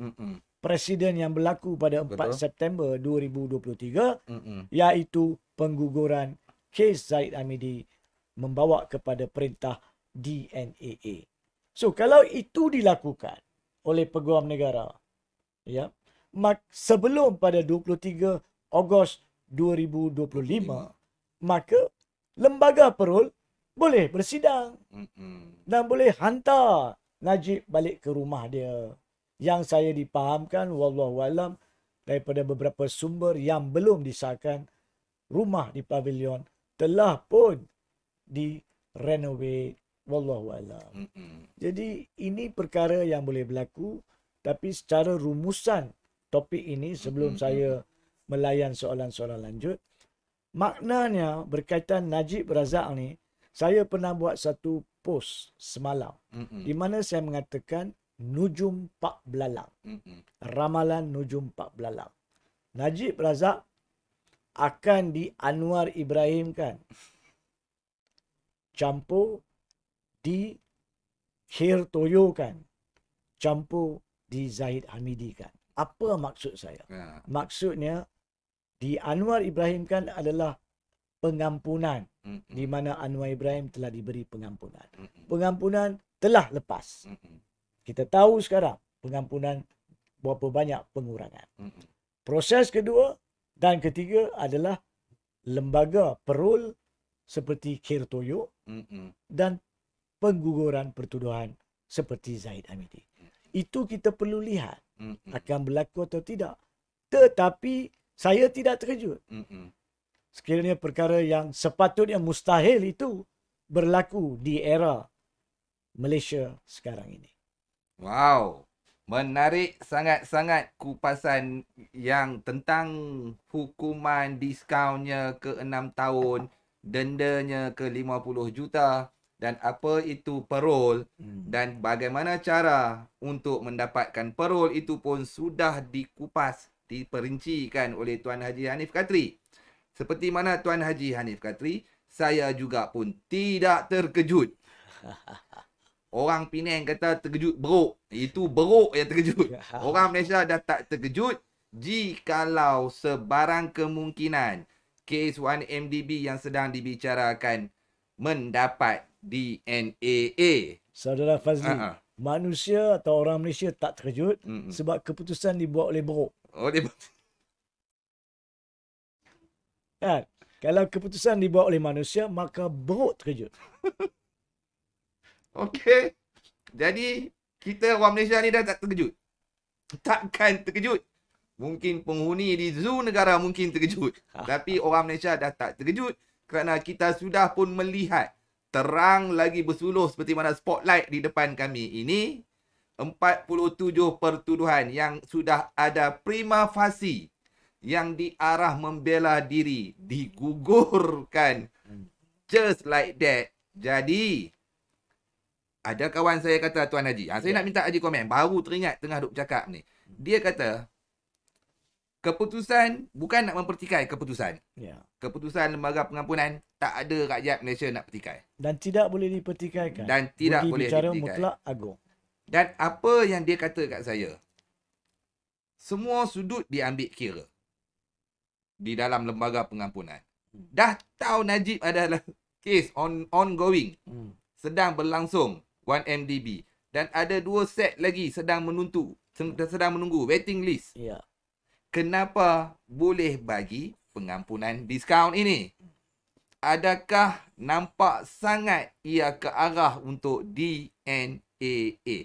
presiden yang berlaku pada 4 September 2023 iaitu pengguguran kes Zahid Hamidi membawa kepada perintah DNAA. So kalau itu dilakukan oleh Peguam Negara, ya, sebelum pada 23 Ogos 2025, maka lembaga parol boleh bersidang dan boleh hantar Najib balik ke rumah dia. Yang saya dipahamkan, wallahualam, daripada beberapa sumber yang belum disahkan, rumah di pavilion telah pun di-renovate, wallahualam. Jadi ini perkara yang boleh berlaku, tapi secara rumusan topik ini sebelum saya melayan soalan-soalan lanjut, maknanya berkaitan Najib Razak ni, saya pernah buat satu post semalam di mana saya mengatakan Nujum Pak Belalang. Ramalan Nujum Pak Belalang. Najib Razak akan di Anwar Ibrahim kan, campur di Khair Toyo kan, campur di Zahid Hamidi kan. Apa maksud saya? Maksudnya di Anwar Ibrahim kan adalah pengampunan di mana Anwar Ibrahim telah diberi pengampunan. Pengampunan telah lepas. Kita tahu sekarang pengampunan berapa banyak pengurangan. Proses kedua dan ketiga adalah lembaga parol seperti Khair Toyo dan pengguguran pertuduhan seperti Zahid Hamidi. Itu kita perlu lihat akan berlaku atau tidak. Tetapi saya tidak terkejut. Sekiranya perkara yang sepatutnya mustahil itu berlaku di era Malaysia sekarang ini. Wow, menarik sangat-sangat kupasan yang tentang hukuman diskaunnya ke 6 tahun, dendanya ke 50 juta dan apa itu parol dan bagaimana cara untuk mendapatkan parol itu pun sudah dikupas, diperincikan oleh Tuan Haji Hanif Katri. Seperti mana Tuan Haji Hanif Katri, saya juga pun tidak terkejut. Orang Penang kata terkejut beruk. Itu beruk yang terkejut. Orang Malaysia dah tak terkejut jikalau sebarang kemungkinan kes 1MDB yang sedang dibicarakan mendapat DNAA. Saudara Fazli, manusia atau orang Malaysia tak terkejut sebab keputusan dibuat oleh beruk. Oh, dia Kan? Kalau keputusan dibuat oleh manusia, maka beruk terkejut. okey. Jadi, kita orang Malaysia ni dah tak terkejut. Takkan terkejut. Mungkin penghuni di zoo negara mungkin terkejut. Tapi orang Malaysia dah tak terkejut kerana kita sudah pun melihat terang lagi bersuluh seperti mana spotlight di depan kami ini. 47 pertuduhan yang sudah ada prima facie yang diarah membela diri digugurkan just like that. Jadi ada kawan saya kata, Tuan Haji, saya nak minta Haji komen, baru teringat tengah duk bercakap ni. Dia kata keputusan bukan nak mempertikai keputusan. Keputusan lembaga pengampunan tak ada rakyat Malaysia nak pertikai dan tidak boleh dipertikaikan. Dan tidak boleh bicara dipertikai. mutlak agung. Dan apa yang dia kata kat saya, semua sudut diambil kira di dalam lembaga pengampunan. Dah tahu Najib adalah kes ongoing, sedang berlangsung 1MDB. Dan ada 2 set lagi sedang menunggu waiting list. Kenapa boleh bagi pengampunan diskaun ini? Adakah nampak sangat ia ke arah untuk DNAA?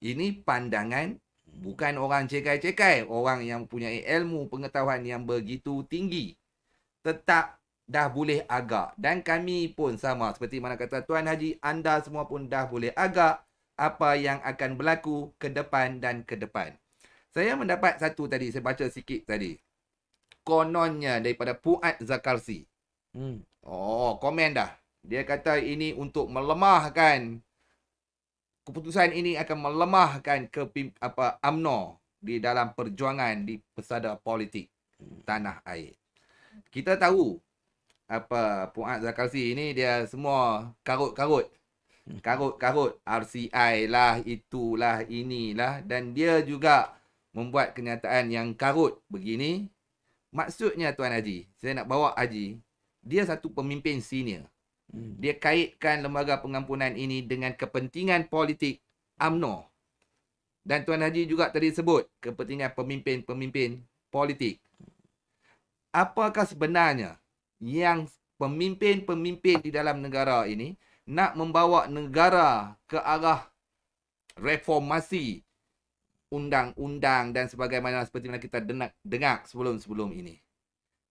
Ini pandangan bukan orang cekai-cekai, orang yang punya ilmu pengetahuan yang begitu tinggi. Tetap dah boleh agak. Dan kami pun sama seperti mana kata Tuan Haji, anda semua pun dah boleh agak apa yang akan berlaku ke depan dan ke depan. Saya mendapat satu tadi, saya baca sikit tadi. Kononnya daripada Fuad Zakarsi. Oh, komen dah. Dia kata ini untuk melemahkan, keputusan ini akan melemahkan UMNO di dalam perjuangan di pesada politik tanah air. Kita tahu Fuad Zakarsi ini dia semua karut-karut. Karut-karut RCI lah, itulah, inilah. Dan dia juga membuat kenyataan yang karut begini. Maksudnya Tuan Haji, saya nak bawa Haji, dia satu pemimpin senior. Dia kaitkan lembaga pengampunan ini dengan kepentingan politik UMNO. Dan Tuan Haji juga tadi sebut kepentingan pemimpin-pemimpin politik. Apakah sebenarnya yang pemimpin-pemimpin di dalam negara ini nak membawa negara ke arah reformasi undang-undang dan sebagaimana seperti mana kita dengar sebelum-sebelum ini.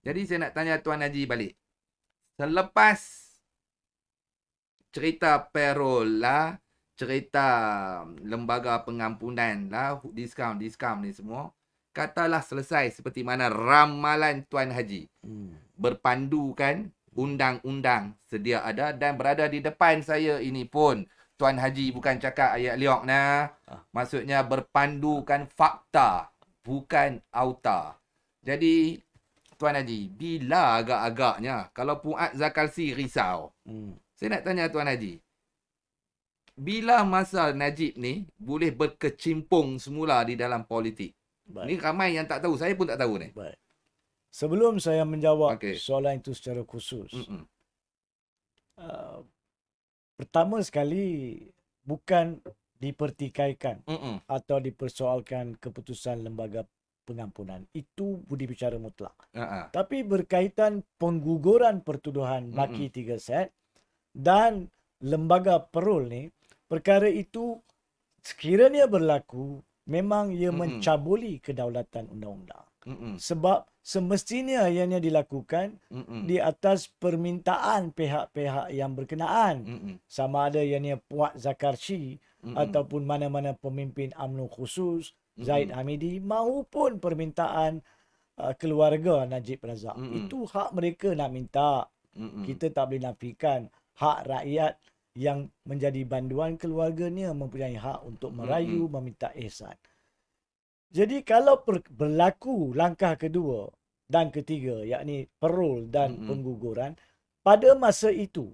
Jadi saya nak tanya Tuan Haji balik. Selepas cerita payroll lah, cerita lembaga pengampunan lah, diskaun ni semua, katalah selesai seperti mana ramalan Tuan Haji. Berpandukan undang-undang sedia ada dan berada di depan saya ini pun. Tuan Haji bukan cakap ayat liok nah. Maksudnya berpandukan fakta, bukan auta. Jadi Tuan Haji, bila agak-agaknya kalau Fuad Zakarsi risau? Saya nak tanya Tuan Haji, bila masa Najib ni boleh berkecimpung semula di dalam politik? Ni ramai yang tak tahu, saya pun tak tahu ni. Baik. Sebelum saya menjawab soalan itu secara khusus, pertama sekali bukan dipertikaikan atau dipersoalkan keputusan lembaga pengampunan. Itu budi bicara mutlak. Tapi berkaitan pengguguran pertuduhan Maki 3 set dan lembaga Perul ni, perkara itu sekiranya berlaku, memang ia mencabuli kedaulatan undang-undang. Sebab semestinya ianya dilakukan di atas permintaan pihak-pihak yang berkenaan. Sama ada ianya Fuad Zakarsi ataupun mana-mana pemimpin UMNO khusus, Zahid Hamidi, maupun permintaan keluarga Najib Razak. Itu hak mereka nak minta. Kita tak boleh nafikan hak rakyat yang menjadi banduan keluarganya mempunyai hak untuk merayu, meminta ihsan. Jadi kalau berlaku langkah kedua dan ketiga, yakni perul dan pengguguran, pada masa itu,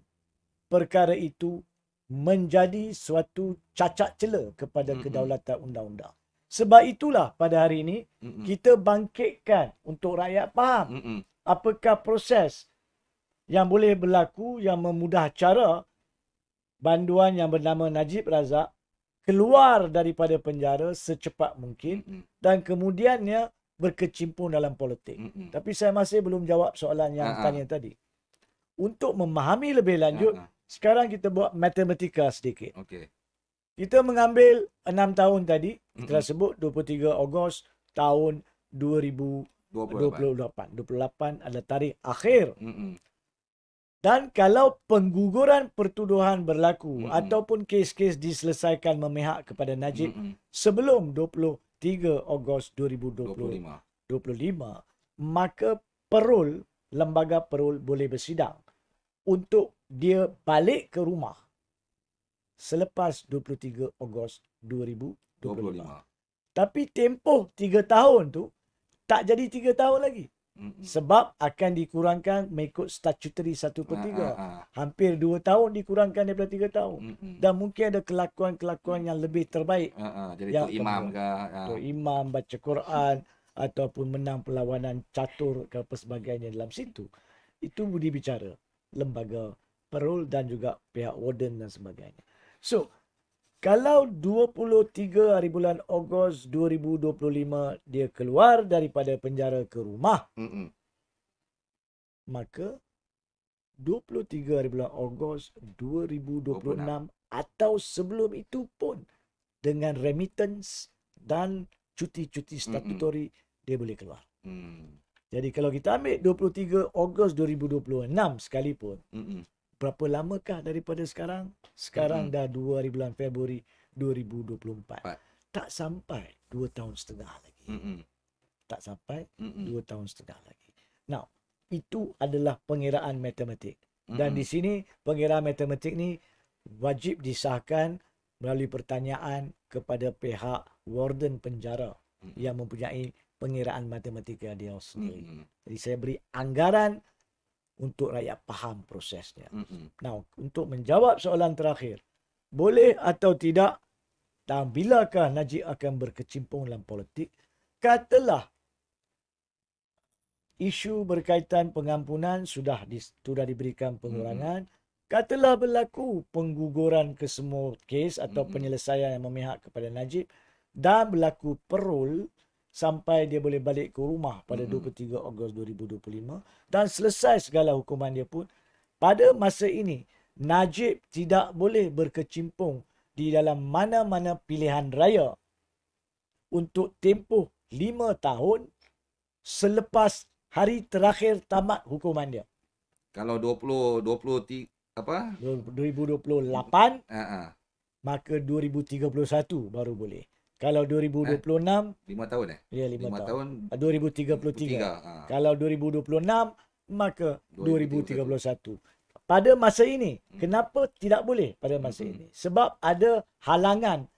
perkara itu menjadi suatu cacat cela kepada kedaulatan undang-undang. Sebab itulah pada hari ini, kita bangkitkan untuk rakyat faham apakah proses yang boleh berlaku yang memudah cara banduan yang bernama Najib Razak keluar daripada penjara secepat mungkin dan kemudiannya berkecimpung dalam politik. Tapi saya masih belum jawab soalan yang tanya tadi. Untuk memahami lebih lanjut, sekarang kita buat matematika sedikit. Okey. Kita mengambil 6 tahun tadi, kita sebut 23 Ogos tahun 2028. 28 adalah tarikh akhir. Dan kalau pengguguran pertuduhan berlaku ataupun kes-kes diselesaikan memihak kepada Najib sebelum 23 Ogos 2025, maka Perul, lembaga Perul boleh bersidang untuk dia balik ke rumah selepas 23 Ogos 2025. Tapi tempoh 3 tahun tu tak jadi 3 tahun lagi. Sebab akan dikurangkan mengikut statutory 1/3. Hampir 2 tahun dikurangkan daripada 3 tahun. Dan mungkin ada kelakuan-kelakuan yang lebih terbaik. Jadi Tok Imam ke? Tok Imam baca Quran ataupun menang perlawanan catur ke apa sebagainya dalam situ. Itu budi bicara lembaga Perul dan juga pihak warden dan sebagainya. So, kalau 23 hari bulan Ogos 2025 dia keluar daripada penjara ke rumah, maka 23 hari bulan Ogos 2026 atau sebelum itu pun dengan remittance dan cuti-cuti statutory dia boleh keluar. Jadi kalau kita ambil 23 Ogos 2026 sekalipun, berapa lamakah daripada sekarang? Sekarang dah 2 hari bulan Februari 2024. Tak sampai 2 tahun setengah lagi. Tak sampai 2 tahun setengah lagi. Now, itu adalah pengiraan matematik. Dan di sini pengiraan matematik ni wajib disahkan melalui pertanyaan kepada pihak warden penjara yang mempunyai pengiraan matematika dia sendiri. Jadi saya beri anggaran untuk rakyat faham prosesnya. Now, untuk menjawab soalan terakhir, boleh atau tidak dan bilakah Najib akan berkecimpung dalam politik? Katalah isu berkaitan pengampunan sudah diberikan pengurangan. Katalah berlaku pengguguran kesemua kes atau penyelesaian yang memihak kepada Najib dan berlaku Perul sampai dia boleh balik ke rumah pada 23 Ogos 2025 dan selesai segala hukuman dia pun. Pada masa ini, Najib tidak boleh berkecimpung di dalam mana-mana pilihan raya untuk tempoh 5 tahun selepas hari terakhir tamat hukuman dia. Kalau 2028 maka 2031 baru boleh. Kalau 2026 5 tahun Ya, 5 tahun. 2033. Kalau 2026 maka 2031. Pada masa ini, kenapa tidak boleh pada masa ini? Sebab ada halangan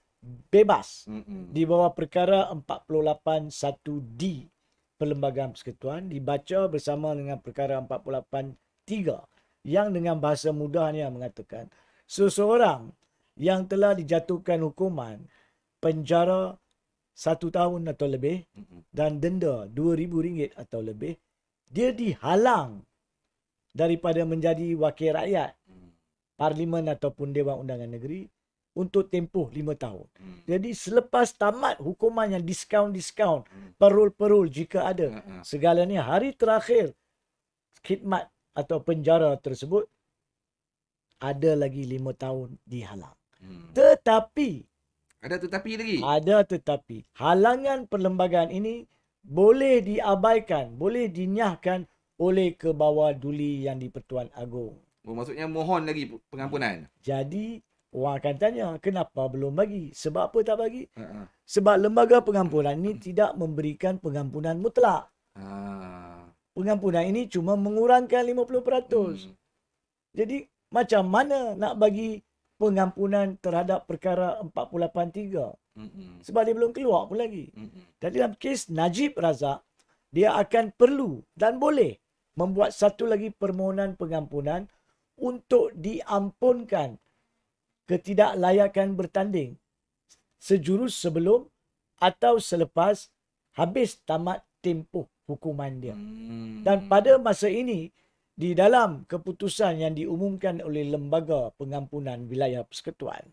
bebas di bawah perkara 481D Perlembagaan Persekutuan dibaca bersama dengan perkara 483 yang dengan bahasa mudahnya mengatakan seseorang yang telah dijatuhkan hukuman penjara 1 tahun atau lebih dan denda RM2,000 atau lebih, dia dihalang daripada menjadi wakil rakyat Parlimen ataupun Dewan Undangan Negeri untuk tempoh 5 tahun. Jadi selepas tamat hukuman yang diskaun-diskaun, perul-perul jika ada, segalanya hari terakhir khidmat atau penjara tersebut, ada lagi 5 tahun dihalang. Tetapi Ada tetapi. Halangan perlembagaan ini boleh diabaikan, boleh dinyahkan oleh kebawah-duli yang di-Pertuan Agong. Maksudnya mohon lagi pengampunan. Jadi, orang akan tanya, kenapa belum bagi? Sebab apa tak bagi? Sebab lembaga pengampunan ini tidak memberikan pengampunan mutlak. Pengampunan ini cuma mengurangkan 50%. Jadi, macam mana nak bagi pengampunan terhadap perkara 483? Sebab dia belum keluar pun lagi. Dan dalam kes Najib Razak, dia akan perlu dan boleh membuat satu lagi permohonan pengampunan untuk diampunkan ketidaklayakan bertanding sejurus sebelum atau selepas habis tamat tempoh hukuman dia. Dan pada masa ini, di dalam keputusan yang diumumkan oleh Lembaga Pengampunan Wilayah Persekutuan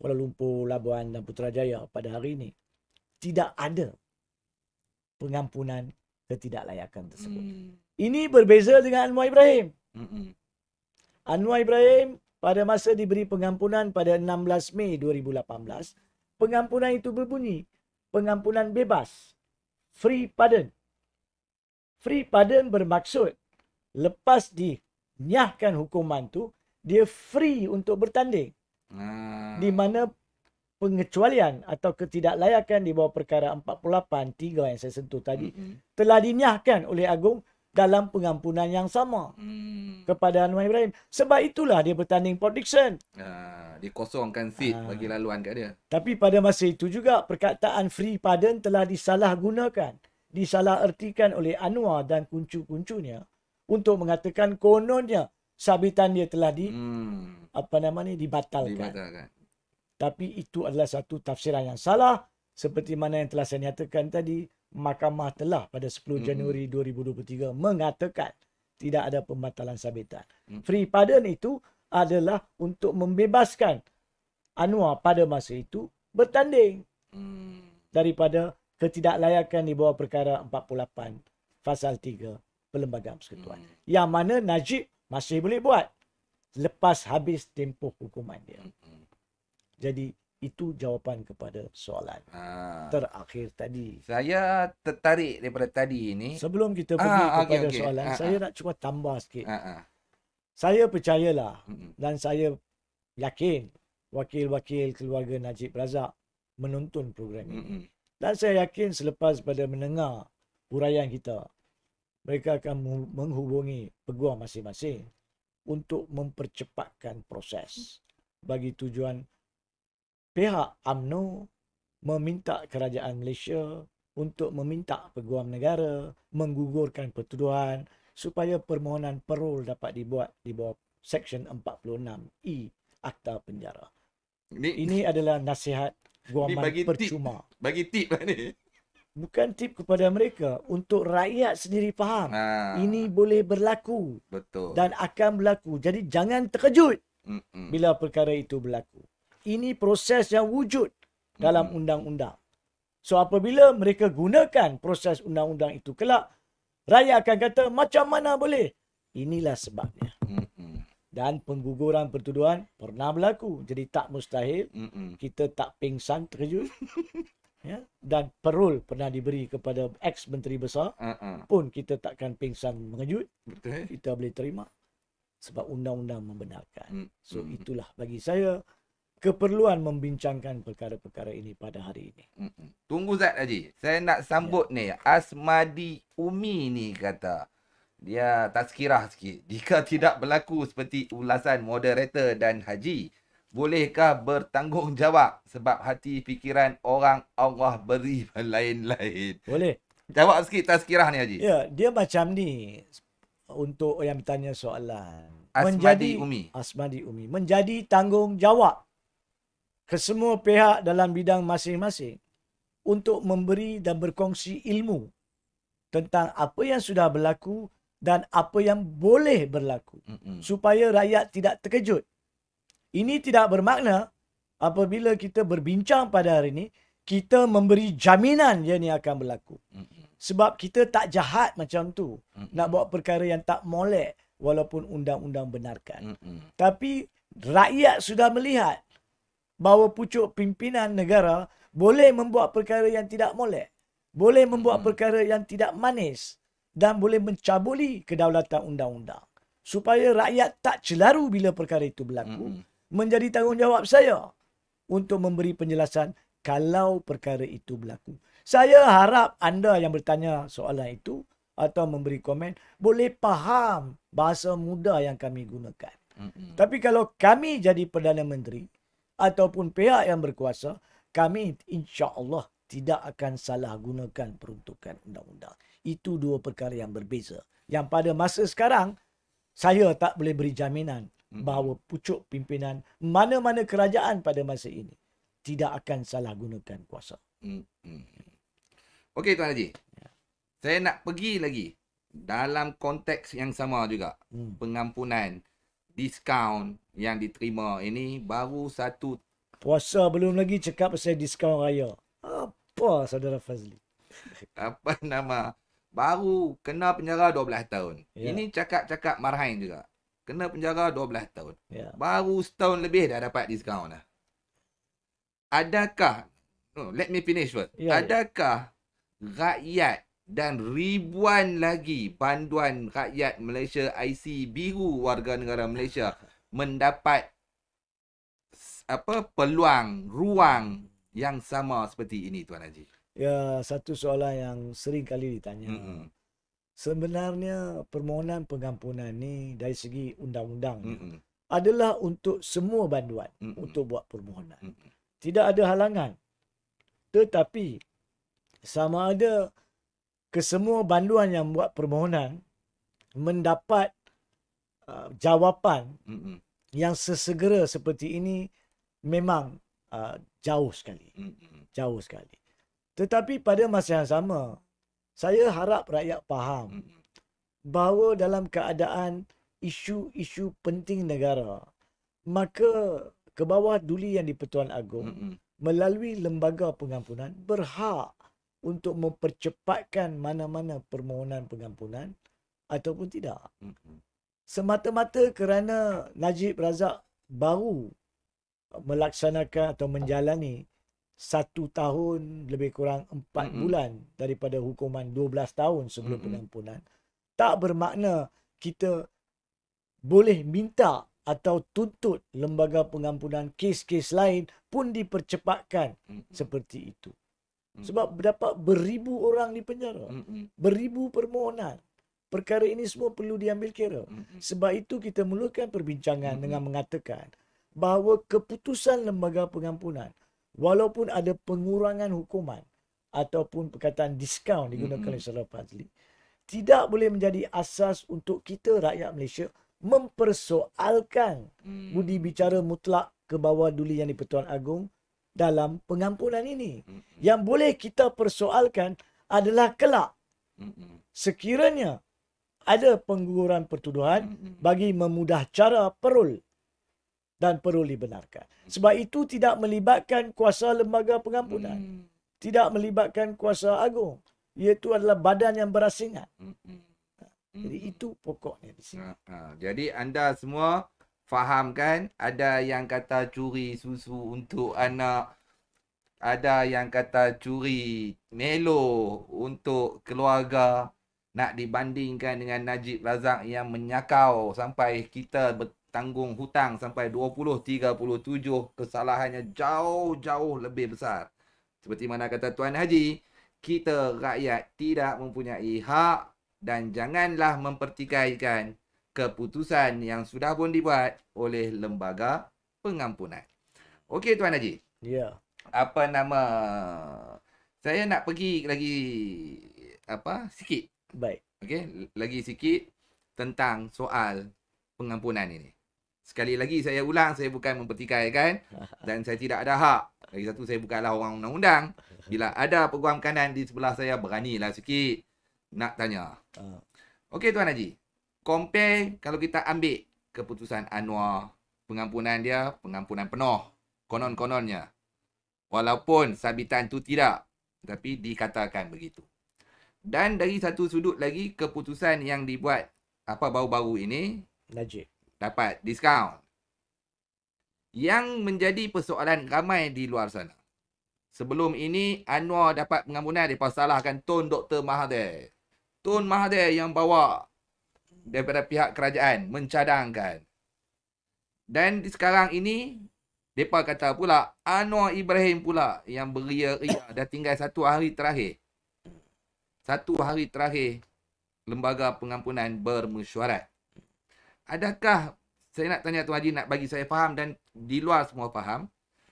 Kuala Lumpur, Labuan dan Putrajaya pada hari ini, tidak ada pengampunan ketidaklayakan tersebut. Ini berbeza dengan Anwar Ibrahim. Anwar Ibrahim pada masa diberi pengampunan pada 16 Mei 2018, pengampunan itu berbunyi pengampunan bebas, free pardon. Free pardon bermaksud lepas dinyahkan hukuman tu, dia free untuk bertanding. Di mana pengecualian atau ketidaklayakan di bawah perkara 48(3) yang saya sentuh tadi telah dinyahkan oleh Agung dalam pengampunan yang sama kepada Anwar Ibrahim. Sebab itulah dia bertanding Port Dickson. Dia kosongkan seat bagi laluan kat dia. Tapi pada masa itu juga perkataan free pardon telah disalahgunakan, disalahertikan oleh Anwar dan kuncu-kuncunya untuk mengatakan kononnya sabitan dia telah dibatalkan. Tapi itu adalah satu tafsiran yang salah. Seperti mana yang telah saya nyatakan tadi, Mahkamah telah pada 10 Januari 2023 mengatakan tidak ada pembatalan sabitan. Free pardon itu adalah untuk membebaskan Anwar pada masa itu bertanding daripada ketidaklayakan di bawah perkara 48 Fasal 3 Perlembagaan Persekutuan. Yang mana Najib masih boleh buat lepas habis tempoh hukuman dia. Jadi itu jawapan kepada soalan terakhir tadi. Saya tertarik daripada tadi ini. Sebelum kita pergi kepada soalan, saya nak cuba tambah sikit. Saya percayalah dan saya yakin wakil-wakil keluarga Najib Razak menonton program ini. Dan saya yakin selepas pada mendengar huraian kita, mereka akan menghubungi peguam masing-masing untuk mempercepatkan proses bagi tujuan pihak UMNO meminta kerajaan Malaysia untuk meminta peguam negara menggugurkan pertuduhan supaya permohonan parol dapat dibuat di bawah Seksyen 46E Akta Penjara. Ini adalah nasihat guaman percuma. Bagi tip lah ni. Bukan tip kepada mereka, untuk rakyat sendiri faham. Ini boleh berlaku. Betul. Dan akan berlaku. Jadi jangan terkejut bila perkara itu berlaku. Ini proses yang wujud dalam undang-undang. So apabila mereka gunakan proses undang-undang itu kelak, rakyat akan kata macam mana boleh? Inilah sebabnya. Dan pengguguran pertuduhan pernah berlaku. Jadi tak mustahil kita tak pingsan terkejut. Ya, dan parol pernah diberi kepada ex-menteri besar pun kita takkan pingsan mengejut. Betul. Kita boleh terima sebab undang-undang membenarkan. So itulah bagi saya keperluan membincangkan perkara-perkara ini pada hari ini. Tunggu Zat Haji. Saya nak sambut ni. Asmadi Umi ni kata. Dia tazkirah sikit. Jika tidak berlaku seperti ulasan moderator dan Haji, bolehkah bertanggungjawab sebab hati fikiran orang Allah beri lain-lain? Boleh. Jawab sikit tazkirah ni Haji. Ya, dia macam ni. Untuk yang bertanya soalan. Asmadi Umi. Asmadi Umi. Menjadi tanggungjawab kesemua pihak dalam bidang masing-masing untuk memberi dan berkongsi ilmu tentang apa yang sudah berlaku dan apa yang boleh berlaku supaya rakyat tidak terkejut. Ini tidak bermakna apabila kita berbincang pada hari ini kita memberi jaminan yang ini akan berlaku. Sebab kita tak jahat macam tu nak buat perkara yang tak molek walaupun undang-undang benarkan. Tapi rakyat sudah melihat bahawa pucuk pimpinan negara boleh membuat perkara yang tidak molek, boleh membuat perkara yang tidak manis dan boleh mencabuli kedaulatan undang-undang. Supaya rakyat tak celaru bila perkara itu berlaku, menjadi tanggungjawab saya untuk memberi penjelasan kalau perkara itu berlaku. Saya harap anda yang bertanya soalan itu atau memberi komen boleh faham bahasa mudah yang kami gunakan. Tapi kalau kami jadi Perdana Menteri ataupun pihak yang berkuasa, kami insya-Allah tidak akan salah gunakan peruntukan undang-undang. Itu dua perkara yang berbeza. Yang pada masa sekarang, saya tak boleh beri jaminan bahawa pucuk pimpinan mana-mana kerajaan pada masa ini tidak akan salah gunakan kuasa. Okey Tuan Haji. Saya nak pergi lagi dalam konteks yang sama juga. Pengampunan, diskaun yang diterima ini baru satu. Puasa belum lagi cakap pasal diskaun raya. Apa saudara Fazli? apa nama, baru kena penjara 12 tahun. Ya. Ini cakap-cakap Marhain juga. Kena penjara 12 tahun. Ya. Baru setahun lebih dah dapat diskaun dah. Adakah, let me finish first. Ya, Adakah rakyat dan ribuan lagi banduan rakyat Malaysia IC biru warga negara Malaysia mendapat peluang, ruang yang sama seperti ini, Tuan Haji? Ya, satu soalan yang sering kali ditanya. Sebenarnya permohonan pengampunan ni dari segi undang-undang adalah untuk semua banduan untuk buat permohonan. Tidak ada halangan. Tetapi sama ada kesemua banduan yang buat permohonan mendapat jawapan yang sesegera seperti ini memang jauh sekali. Jauh sekali. Tetapi pada masa yang sama, saya harap rakyat faham bahawa dalam keadaan isu-isu penting negara, maka Kebawah-Duli Yang di-Pertuan Agong melalui lembaga pengampunan berhak untuk mempercepatkan mana-mana permohonan pengampunan ataupun tidak. Semata-mata kerana Najib Razak baru melaksanakan atau menjalani 1 tahun lebih kurang 4 bulan daripada hukuman 12 tahun sebelum pengampunan, tak bermakna kita boleh minta atau tuntut lembaga pengampunan kes-kes lain pun dipercepatkan seperti itu. Sebab berdapat beribu orang di penjara. Beribu permohonan. Perkara ini semua perlu diambil kira. Sebab itu kita mulakan perbincangan dengan mengatakan bahawa keputusan lembaga pengampunan, walaupun ada pengurangan hukuman ataupun perkataan diskaun digunakan oleh Saudara Fazli, tidak boleh menjadi asas untuk kita rakyat Malaysia mempersoalkan budi bicara mutlak Kebawah-Duli Yang di-Pertuan Agong dalam pengampunan ini. Yang boleh kita persoalkan adalah kelak sekiranya ada pengguguran pertuduhan bagi memudah cara parol dan perlu dibenarkan. Sebab itu tidak melibatkan kuasa lembaga pengampunan. Tidak melibatkan kuasa agung. Iaitu adalah badan yang berasingan. Jadi itu pokoknya di sini. Jadi anda semua faham kan? Ada yang kata curi susu untuk anak. Ada yang kata curi Melo untuk keluarga. Nak dibandingkan dengan Najib Razak yang menyakau sampai kita bertanggung hutang sampai 2037. Kesalahannya jauh-jauh lebih besar. Seperti mana kata Tuan Haji, kita rakyat tidak mempunyai hak dan janganlah mempertikaikan keputusan yang sudah pun dibuat oleh lembaga pengampunan. Okey Tuan Haji. Ya. Apa nama, saya nak pergi lagi sikit. Baik. Okey, lagi sikit tentang soal pengampunan ini. Sekali lagi saya ulang, saya bukan mempertikaikan dan saya tidak ada hak. Lagi satu, saya bukanlah orang undang-undang. Bila ada peguam kanan di sebelah saya, beranilah sikit nak tanya. Okey Tuan Haji, compare kalau kita ambil keputusan Anwar, pengampunan dia, pengampunan penuh, konon-kononnya. Walaupun sabitan tu tidak, tapi dikatakan begitu. Dan dari satu sudut lagi, keputusan yang dibuat baru-baru ini, Najib dapat diskaun. Yang menjadi persoalan ramai di luar sana. Sebelum ini, Anwar dapat pengampunan, mereka salahkan Tun Dr. Mahathir. Tun Mahathir yang bawa daripada pihak kerajaan, mencadangkan. Dan sekarang ini, mereka kata pula, Anwar Ibrahim pula yang beria-ria, dah tinggal 1 hari terakhir. 1 hari terakhir, lembaga pengampunan bermesyuarat. Adakah, saya nak tanya Tuan Haji, nak bagi saya faham dan di luar semua faham,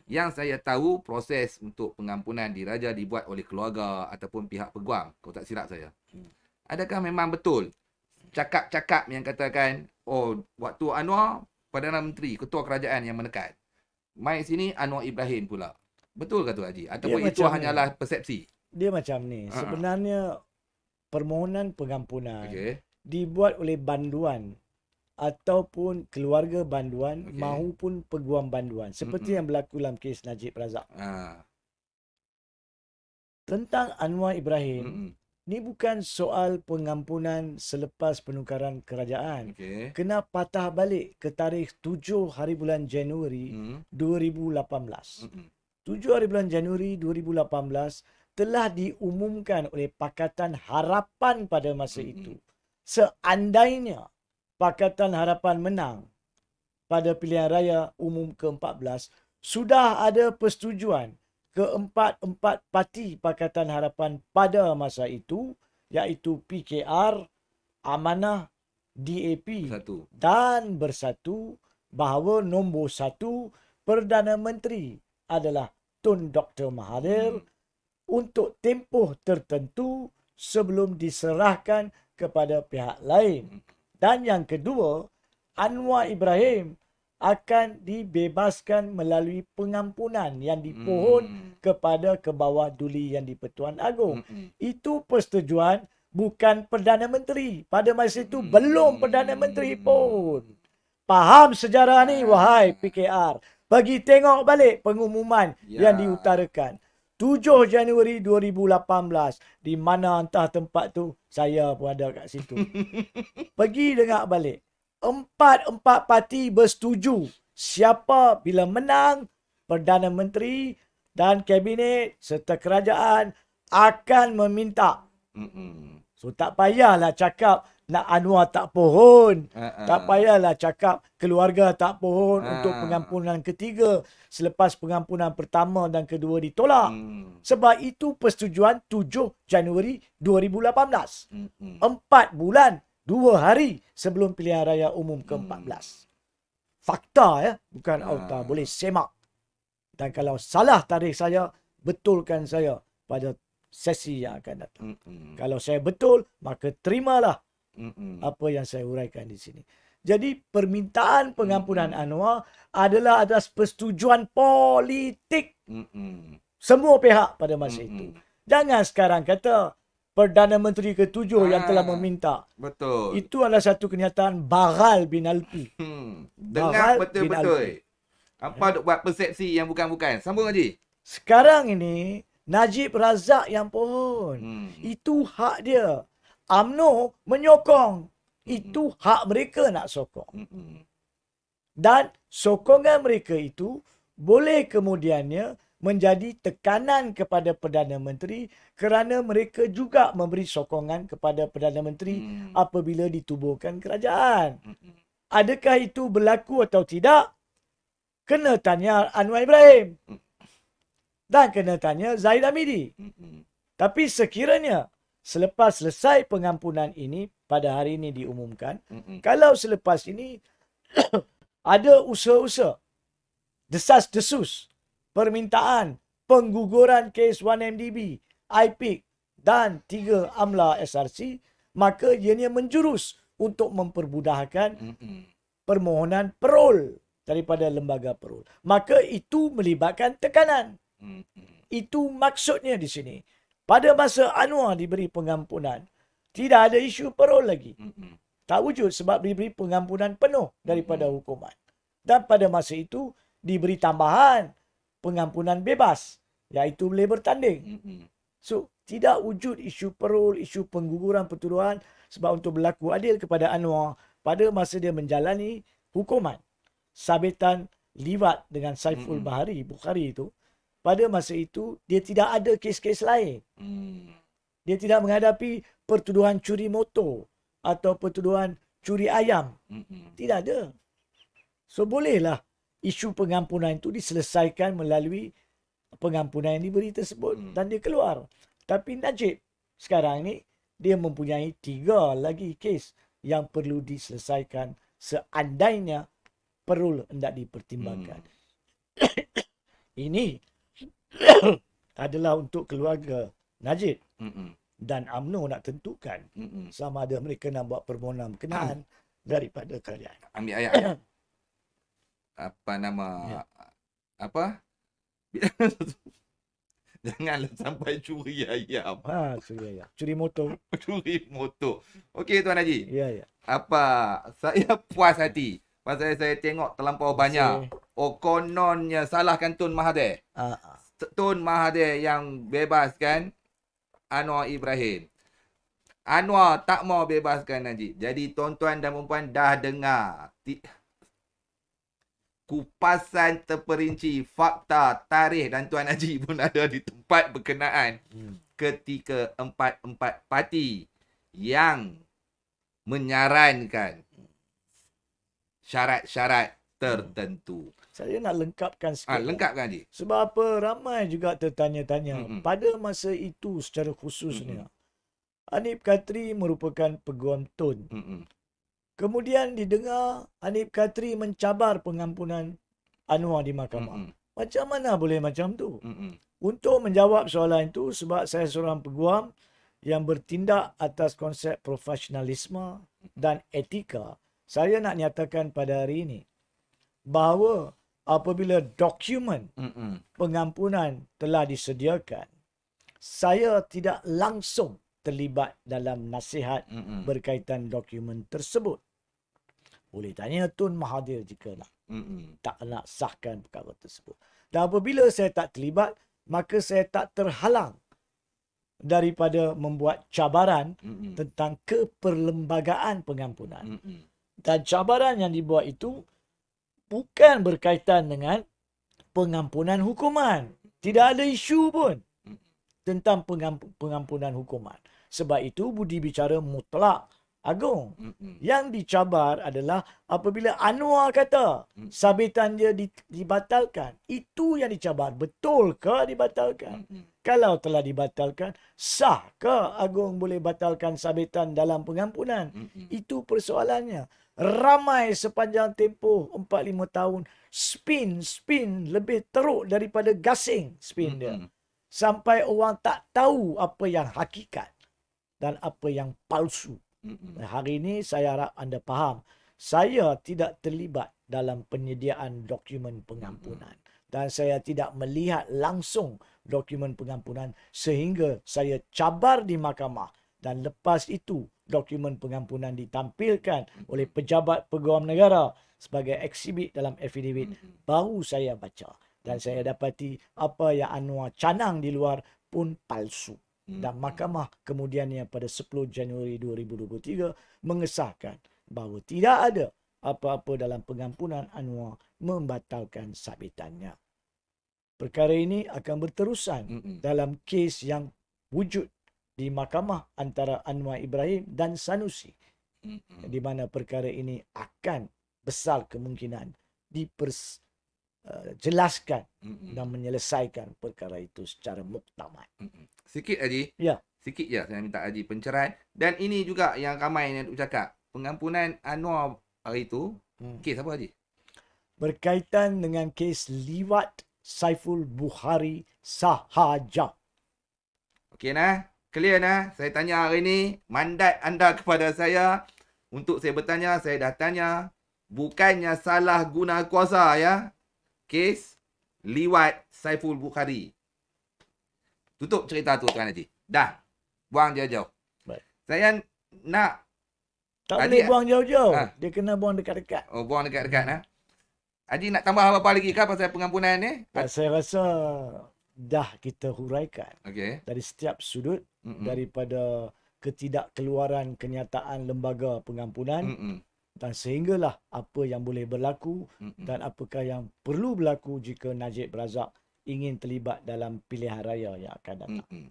yang saya tahu proses untuk pengampunan diraja dibuat oleh keluarga ataupun pihak peguam, kalau tak silap saya. Adakah memang betul cakap-cakap yang katakan, waktu Anwar, Perdana Menteri, Ketua Kerajaan yang menekan. Mai sini Anwar Ibrahim pula. Betul ke Tuan Haji? Ataupun itu hanyalah persepsi? Dia macam ni. Sebenarnya permohonan pengampunan dibuat oleh banduan ataupun keluarga banduan maupun peguam banduan. Seperti yang berlaku dalam kes Najib Razak. tentang Anwar Ibrahim, ni bukan soal pengampunan selepas penukaran kerajaan. Kena patah balik ke tarikh 7 hari bulan Januari 2018. 7 hari bulan Januari 2018 telah diumumkan oleh Pakatan Harapan pada masa itu. Seandainya Pakatan Harapan menang pada pilihan raya umum ke-14, sudah ada persetujuan keempat-empat parti Pakatan Harapan pada masa itu, iaitu PKR, Amanah, DAP dan Bersatu, bahawa nombor 1 Perdana Menteri adalah Tun Dr. Mahathir untuk tempoh tertentu sebelum diserahkan kepada pihak lain. Dan yang kedua, Anwar Ibrahim akan dibebaskan melalui pengampunan yang dipohon kepada kebawah duli yang di-Pertuan Agong. Itu persetujuan bukan Perdana Menteri. Pada masa itu belum Perdana Menteri pun. Faham sejarah ni, wahai PKR. Pergi tengok balik pengumuman yang diutarakan. 7 Januari 2018. Di mana entah tempat tu, saya pun ada kat situ. Pergi dengar balik. Empat parti bersetuju siapa bila menang, Perdana Menteri dan Kabinet serta kerajaan akan meminta. So tak payahlah cakap nak Anwar tak pohon. Tak payahlah cakap keluarga tak pohon untuk pengampunan ketiga selepas pengampunan pertama dan kedua ditolak. Sebab itu persetujuan 7 Januari 2018. 4 bulan 2 hari sebelum pilihan raya umum ke-14. Fakta ya, bukan auta. Boleh semak. Dan kalau salah tarikh saya, betulkan saya pada sesi yang akan datang. Kalau saya betul, maka terimalah apa yang saya uraikan di sini. Jadi permintaan pengampunan Anwar adalah atas persetujuan politik semua pihak pada masa itu. Jangan sekarang kata Perdana Menteri ke-7 yang telah meminta. Betul. Itu adalah satu kenyataan Baghal bin Alpi. Dengar betul-betul. Apa duk buat persepsi yang bukan-bukan. Sambung Haji. Sekarang ini Najib Razak yang pohon. Itu hak dia. UMNO menyokong. Itu hak mereka nak sokong. Dan sokongan mereka itu boleh kemudiannya menjadi tekanan kepada Perdana Menteri kerana mereka juga memberi sokongan kepada Perdana Menteri apabila ditubuhkan kerajaan. Adakah itu berlaku atau tidak? Kena tanya Anwar Ibrahim. Dan kena tanya Zahid Hamidi. Tapi sekiranya selepas selesai pengampunan ini pada hari ini diumumkan, kalau selepas ini ada usaha-usaha, desas-desus, permintaan pengguguran kes 1MDB, IPIC dan 3 AMLA SRC, maka ianya menjurus untuk mempermudahkan permohonan parol daripada lembaga parol. Maka itu melibatkan tekanan. Itu maksudnya di sini. Pada masa Anwar diberi pengampunan, tidak ada isu parol lagi. Tak wujud sebab diberi pengampunan penuh daripada hukuman. Dan pada masa itu diberi tambahan pengampunan bebas, iaitu boleh bertanding. So, tidak wujud isu parol, isu pengguguran pertuduhan sebab untuk berlaku adil kepada Anwar pada masa dia menjalani hukuman sabitan liwat dengan Saiful Bahari, Bukhari itu, pada masa itu dia tidak ada kes-kes lain. Dia tidak menghadapi pertuduhan curi motor atau pertuduhan curi ayam. Tidak ada. So, bolehlah isu pengampunan itu diselesaikan melalui pengampunan yang diberi tersebut dan dia keluar. Tapi Najib sekarang ni dia mempunyai 3 lagi kes yang perlu diselesaikan seandainya perlu hendak dipertimbangkan. Ini adalah untuk keluarga Najib dan UMNO nak tentukan sama ada mereka nak buat permohonan berkenaan daripada kerajaan. Ambil ayat. Apa nama apa? Janganlah sampai curi ayam. Curi ayam. Curi motor. Curi motor. Okey Tuan Haji. Ya. Apa? Saya puas hati pasal saya tengok terlampau banyak. Kononnya salahkan Tun Mahathir. Tun Mahathir yang bebas kan Anwar Ibrahim. Anwar tak mau bebaskan Najib. Jadi tuan-tuan dan puan dah dengar kupasan terperinci fakta, tarikh dan Tuan Haji pun ada di tempat berkenaan ketika empat-empat parti yang menyarankan syarat-syarat tertentu. Saya nak lengkapkan sikit. Lengkapkan Haji. Sebab apa ramai juga tertanya-tanya pada masa itu secara khususnya. Hanif Katri merupakan peguam Tun. Kemudian didengar Hanif Katri mencabar pengampunan Anwar di mahkamah. Macam mana boleh macam tu? Untuk menjawab soalan itu, sebab saya seorang peguam yang bertindak atas konsep profesionalisme dan etika, saya nak nyatakan pada hari ini bahawa apabila dokumen pengampunan telah disediakan, saya tidak langsung terlibat dalam nasihat berkaitan dokumen tersebut. Boleh tanya Tun Mahathir jika tak nak sahkan perkara tersebut. Dan apabila saya tak terlibat, maka saya tak terhalang daripada membuat cabaran tentang keperlembagaan pengampunan. Dan cabaran yang dibuat itu bukan berkaitan dengan pengampunan hukuman. Tidak ada isu pun tentang pengampunan hukuman. Sebab itu budi bicara mutlak agung. Yang dicabar adalah apabila Anwar kata sabitan dia dibatalkan. Itu yang dicabar. Betul ke dibatalkan? Kalau telah dibatalkan, sah ke Agung boleh batalkan sabitan dalam pengampunan? Itu persoalannya. Ramai sepanjang tempoh 4-5 tahun spin lebih teruk daripada gasing spin dia. Sampai orang tak tahu apa yang hakikat dan apa yang palsu. Hari ini saya harap anda faham, saya tidak terlibat dalam penyediaan dokumen pengampunan. Dan saya tidak melihat langsung dokumen pengampunan sehingga saya cabar di mahkamah. Dan lepas itu, dokumen pengampunan ditampilkan oleh pejabat peguam negara sebagai eksibit dalam affidavit. Baru saya baca. Dan saya dapati apa yang Anwar canang di luar pun palsu. Dan mahkamah kemudiannya pada 10 Januari 2023 mengesahkan bahawa tidak ada apa-apa dalam pengampunan Anwar membatalkan sabitannya. Perkara ini akan berterusan dalam kes yang wujud di mahkamah antara Anwar Ibrahim dan Sanusi. Di mana perkara ini akan besar kemungkinan jelaskan dan menyelesaikan perkara itu secara muktamad. Sikit Haji. Ya. Sikit je saya minta Haji pencerahan. Dan ini juga yang ramai yang cakap. Pengampunan Anwar hari itu, kes apa Haji? Berkaitan dengan kes liwat Saiful Bukhari sahaja. Okey nah. Clear nah. Saya tanya hari ini, mandat anda kepada saya untuk saya bertanya, saya dah tanya. Bukannya salah guna kuasa ya. Kes liwat Saiful Bukhari. Tutup cerita tu Tuan Haji. Dah. Buang jauh-jauh. Baik. Saya nak tak boleh buang jauh-jauh. Dia kena buang dekat-dekat. Oh, buang dekat-dekat nah. Haji nak tambah apa-apa lagi kah pasal pengampunan ni? Saya rasa dah kita huraikan. Okey. Dari setiap sudut daripada ketidakkeluaran kenyataan lembaga pengampunan dan sehinggalah apa yang boleh berlaku dan apakah yang perlu berlaku jika Najib Razak ingin terlibat dalam pilihan raya yang akan datang.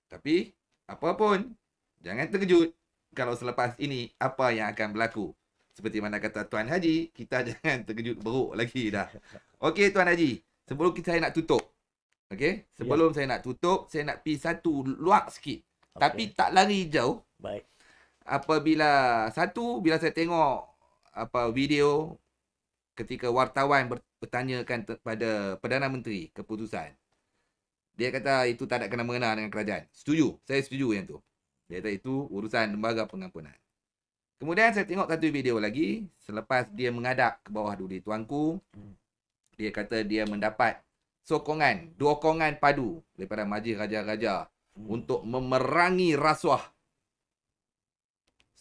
Tapi apapun, jangan terkejut kalau selepas ini apa yang akan berlaku. Seperti mana kata Tuan Haji, kita jangan terkejut beruk lagi dah. Okey Tuan Haji, sebelum saya nak tutup. Okey, sebelum saya nak tutup, saya nak pergi satu luar sikit. Tapi tak lari jauh. Baik. Bila saya tengok video ketika wartawan bertanyakan kepada Perdana Menteri keputusan. Dia kata itu tak ada kena-mengena dengan kerajaan. Setuju. Saya setuju yang tu. Dia kata itu urusan lembaga pengampunan. Kemudian saya tengok satu video lagi. Selepas dia menghadap ke bawah duli tuanku. Dia kata dia mendapat dokongan padu daripada majlis raja-raja untuk memerangi rasuah.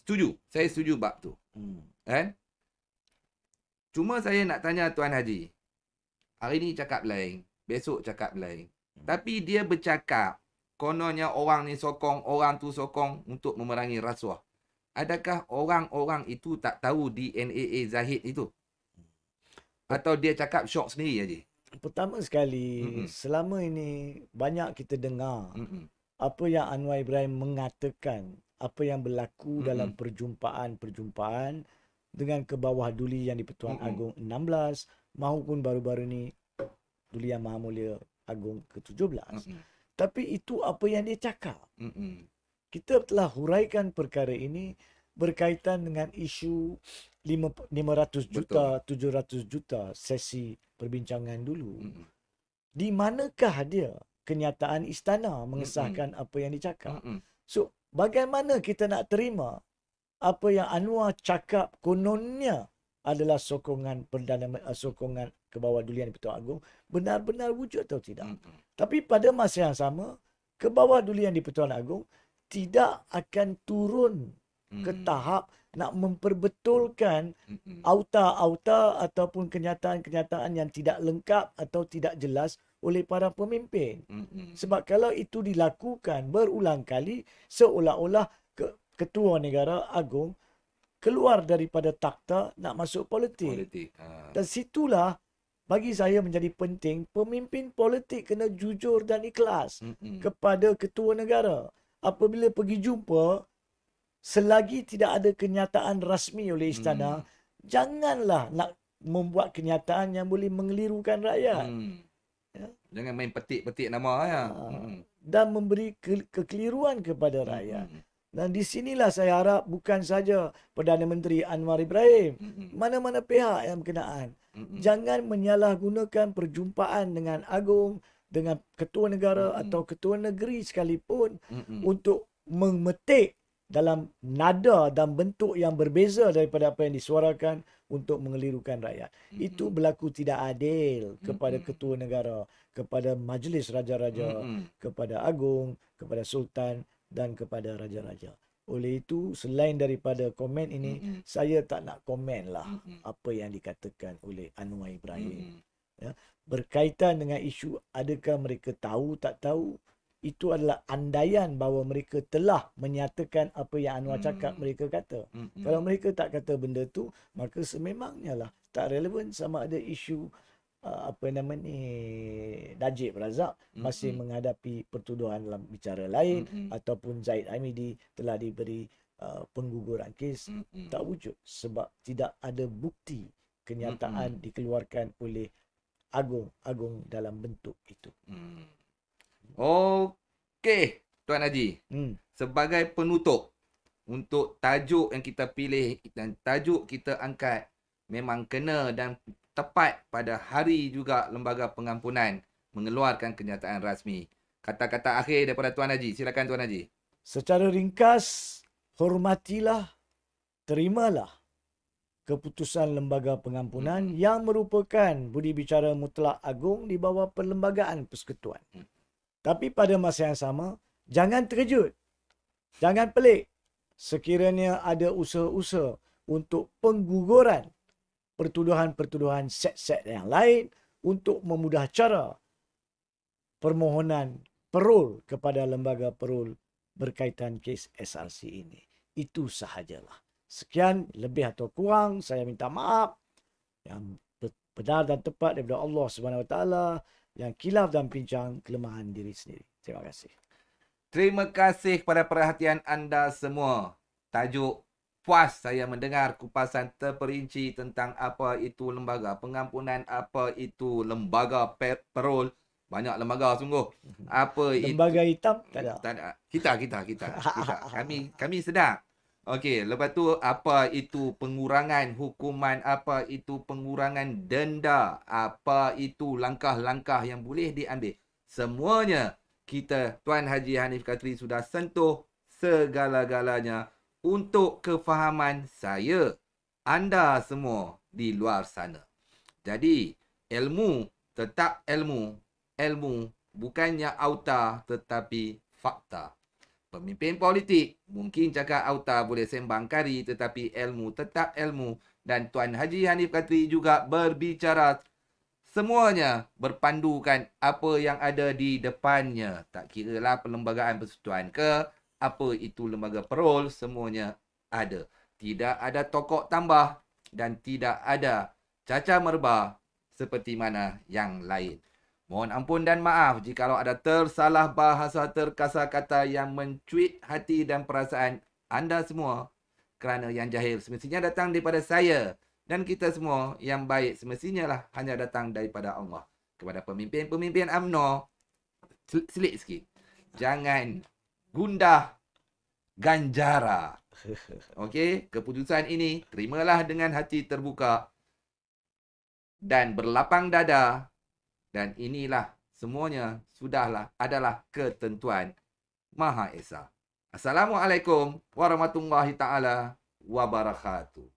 Setuju. Saya setuju bab tu. Kan? Cuma saya nak tanya Tuan Haji. Hari ni cakap lain. Besok cakap lain. Tapi dia bercakap kononnya orang ni sokong, orang tu sokong untuk memerangi rasuah. Adakah orang-orang itu tak tahu DNA Zahid itu? Atau dia cakap syok sendiri aja? Pertama sekali, selama ini banyak kita dengar apa yang Anwar Ibrahim mengatakan, apa yang berlaku dalam perjumpaan-perjumpaan dengan Kebawah Duli Yang di-Pertuan Agong 16 maupun baru-baru ni Duli Yang Maha Mulia Agong ke-17. Tapi itu apa yang dia cakap. Kita telah huraikan perkara ini berkaitan dengan isu 500 juta, 700 juta sesi perbincangan dulu. Di manakah dia kenyataan istana mengesahkan apa yang dicakap? So, bagaimana kita nak terima apa yang Anwar cakap kononnya adalah sokongan sokongan Kebawah Duli Yang di-Pertuan Agong benar-benar wujud atau tidak? Tapi pada masa yang sama, Kebawah Duli Yang di-Pertuan Agong tidak akan turun ke tahap nak memperbetulkan auta-auta ataupun kenyataan-kenyataan yang tidak lengkap atau tidak jelas oleh para pemimpin. Sebab kalau itu dilakukan berulang kali, seolah-olah Ketua Negara Agong keluar daripada takhta nak masuk politik. Dan situlah bagi saya menjadi penting, pemimpin politik kena jujur dan ikhlas kepada Ketua Negara. Apabila pergi jumpa, selagi tidak ada kenyataan rasmi oleh istana, janganlah nak membuat kenyataan yang boleh mengelirukan rakyat. Ya? Jangan main petik-petik nama ya. Dan memberi kekeliruan kepada rakyat. Dan di sinilah saya harap bukan saja Perdana Menteri Anwar Ibrahim, mana-mana pihak yang berkenaan, jangan menyalahgunakan perjumpaan dengan Agong, dengan Ketua Negara atau Ketua Negeri sekalipun untuk memetik dalam nada dan bentuk yang berbeza daripada apa yang disuarakan untuk mengelirukan rakyat. Itu berlaku tidak adil kepada Ketua Negara, kepada Majlis Raja-Raja, kepada Agong, kepada Sultan dan kepada Raja-Raja. Oleh itu, selain daripada komen ini, saya tak nak komen lah apa yang dikatakan oleh Anwar Ibrahim. Ya, berkaitan dengan isu adakah mereka tahu tak tahu, itu adalah andaian bahawa mereka telah menyatakan apa yang Anwar cakap mereka kata. Kalau mereka tak kata benda tu, maka sememangnya lah tak relevan sama ada isu apa nama ni Najib Razak masih menghadapi pertuduhan dalam bicara lain ataupun Zaid Hamidi telah diberi pengguguran kes. Tak wujud sebab tidak ada bukti kenyataan dikeluarkan oleh Agong dalam bentuk itu. Okey, Tuan Haji. Sebagai penutup untuk tajuk yang kita pilih dan tajuk kita angkat memang kena dan tepat pada hari juga Lembaga Pengampunan mengeluarkan kenyataan rasmi. Kata-kata akhir daripada Tuan Haji. Silakan Tuan Haji. Secara ringkas, hormatilah, terimalah keputusan Lembaga Pengampunan yang merupakan budi bicara mutlak Agong di bawah Perlembagaan Persekutuan. Tapi pada masa yang sama, jangan terkejut. Jangan pelik sekiranya ada usaha-usaha untuk pengguguran pertuduhan-pertuduhan set-set yang lain untuk memudah cara permohonan parol kepada lembaga parol berkaitan kes SRC ini. Itu sahajalah. Sekian, lebih atau kurang, saya minta maaf. Yang benar dan tepat daripada Allah SWT, yang kilaf dan pincang kelemahan diri sendiri. Terima kasih. Terima kasih kepada perhatian anda semua. Tajuk puas saya mendengar kupasan terperinci tentang apa itu lembaga pengampunan, apa itu lembaga parol. Banyak lembaga sungguh. Apa lembaga itu? Hitam? Tak ada. Kita. Kami sedar. Okey, lepas tu apa itu pengurangan hukuman, apa itu pengurangan denda, apa itu langkah-langkah yang boleh diambil. Semuanya kita, Tuan Haji Hanif Katri sudah sentuh segala-galanya untuk kefahaman saya, anda semua di luar sana. Jadi, ilmu tetap ilmu. Ilmu bukannya auta tetapi fakta. Pemimpin politik mungkin cakap auta boleh sembang kari, tetapi ilmu tetap ilmu. Dan Tuan Haji Hanif Katri juga berbicara semuanya berpandukan apa yang ada di depannya. Tak kiralah perlembagaan persekutuan ke, apa itu lembaga parol, semuanya ada. Tidak ada tokok tambah dan tidak ada cacar merbah seperti mana yang lain. Mohon ampun dan maaf jikalau ada tersalah bahasa, terkasar kata yang mencuit hati dan perasaan anda semua. Kerana yang jahil semestinya datang daripada saya. Dan kita semua yang baik semestinya lah hanya datang daripada Allah. Kepada pemimpin-pemimpin UMNO, selit sikit. Jangan gundah ganjara. Okey, keputusan ini terimalah dengan hati terbuka dan berlapang dada. Dan inilah semuanya sudahlah adalah ketentuan Maha Esa. Assalamualaikum warahmatullahi taala wabarakatuh.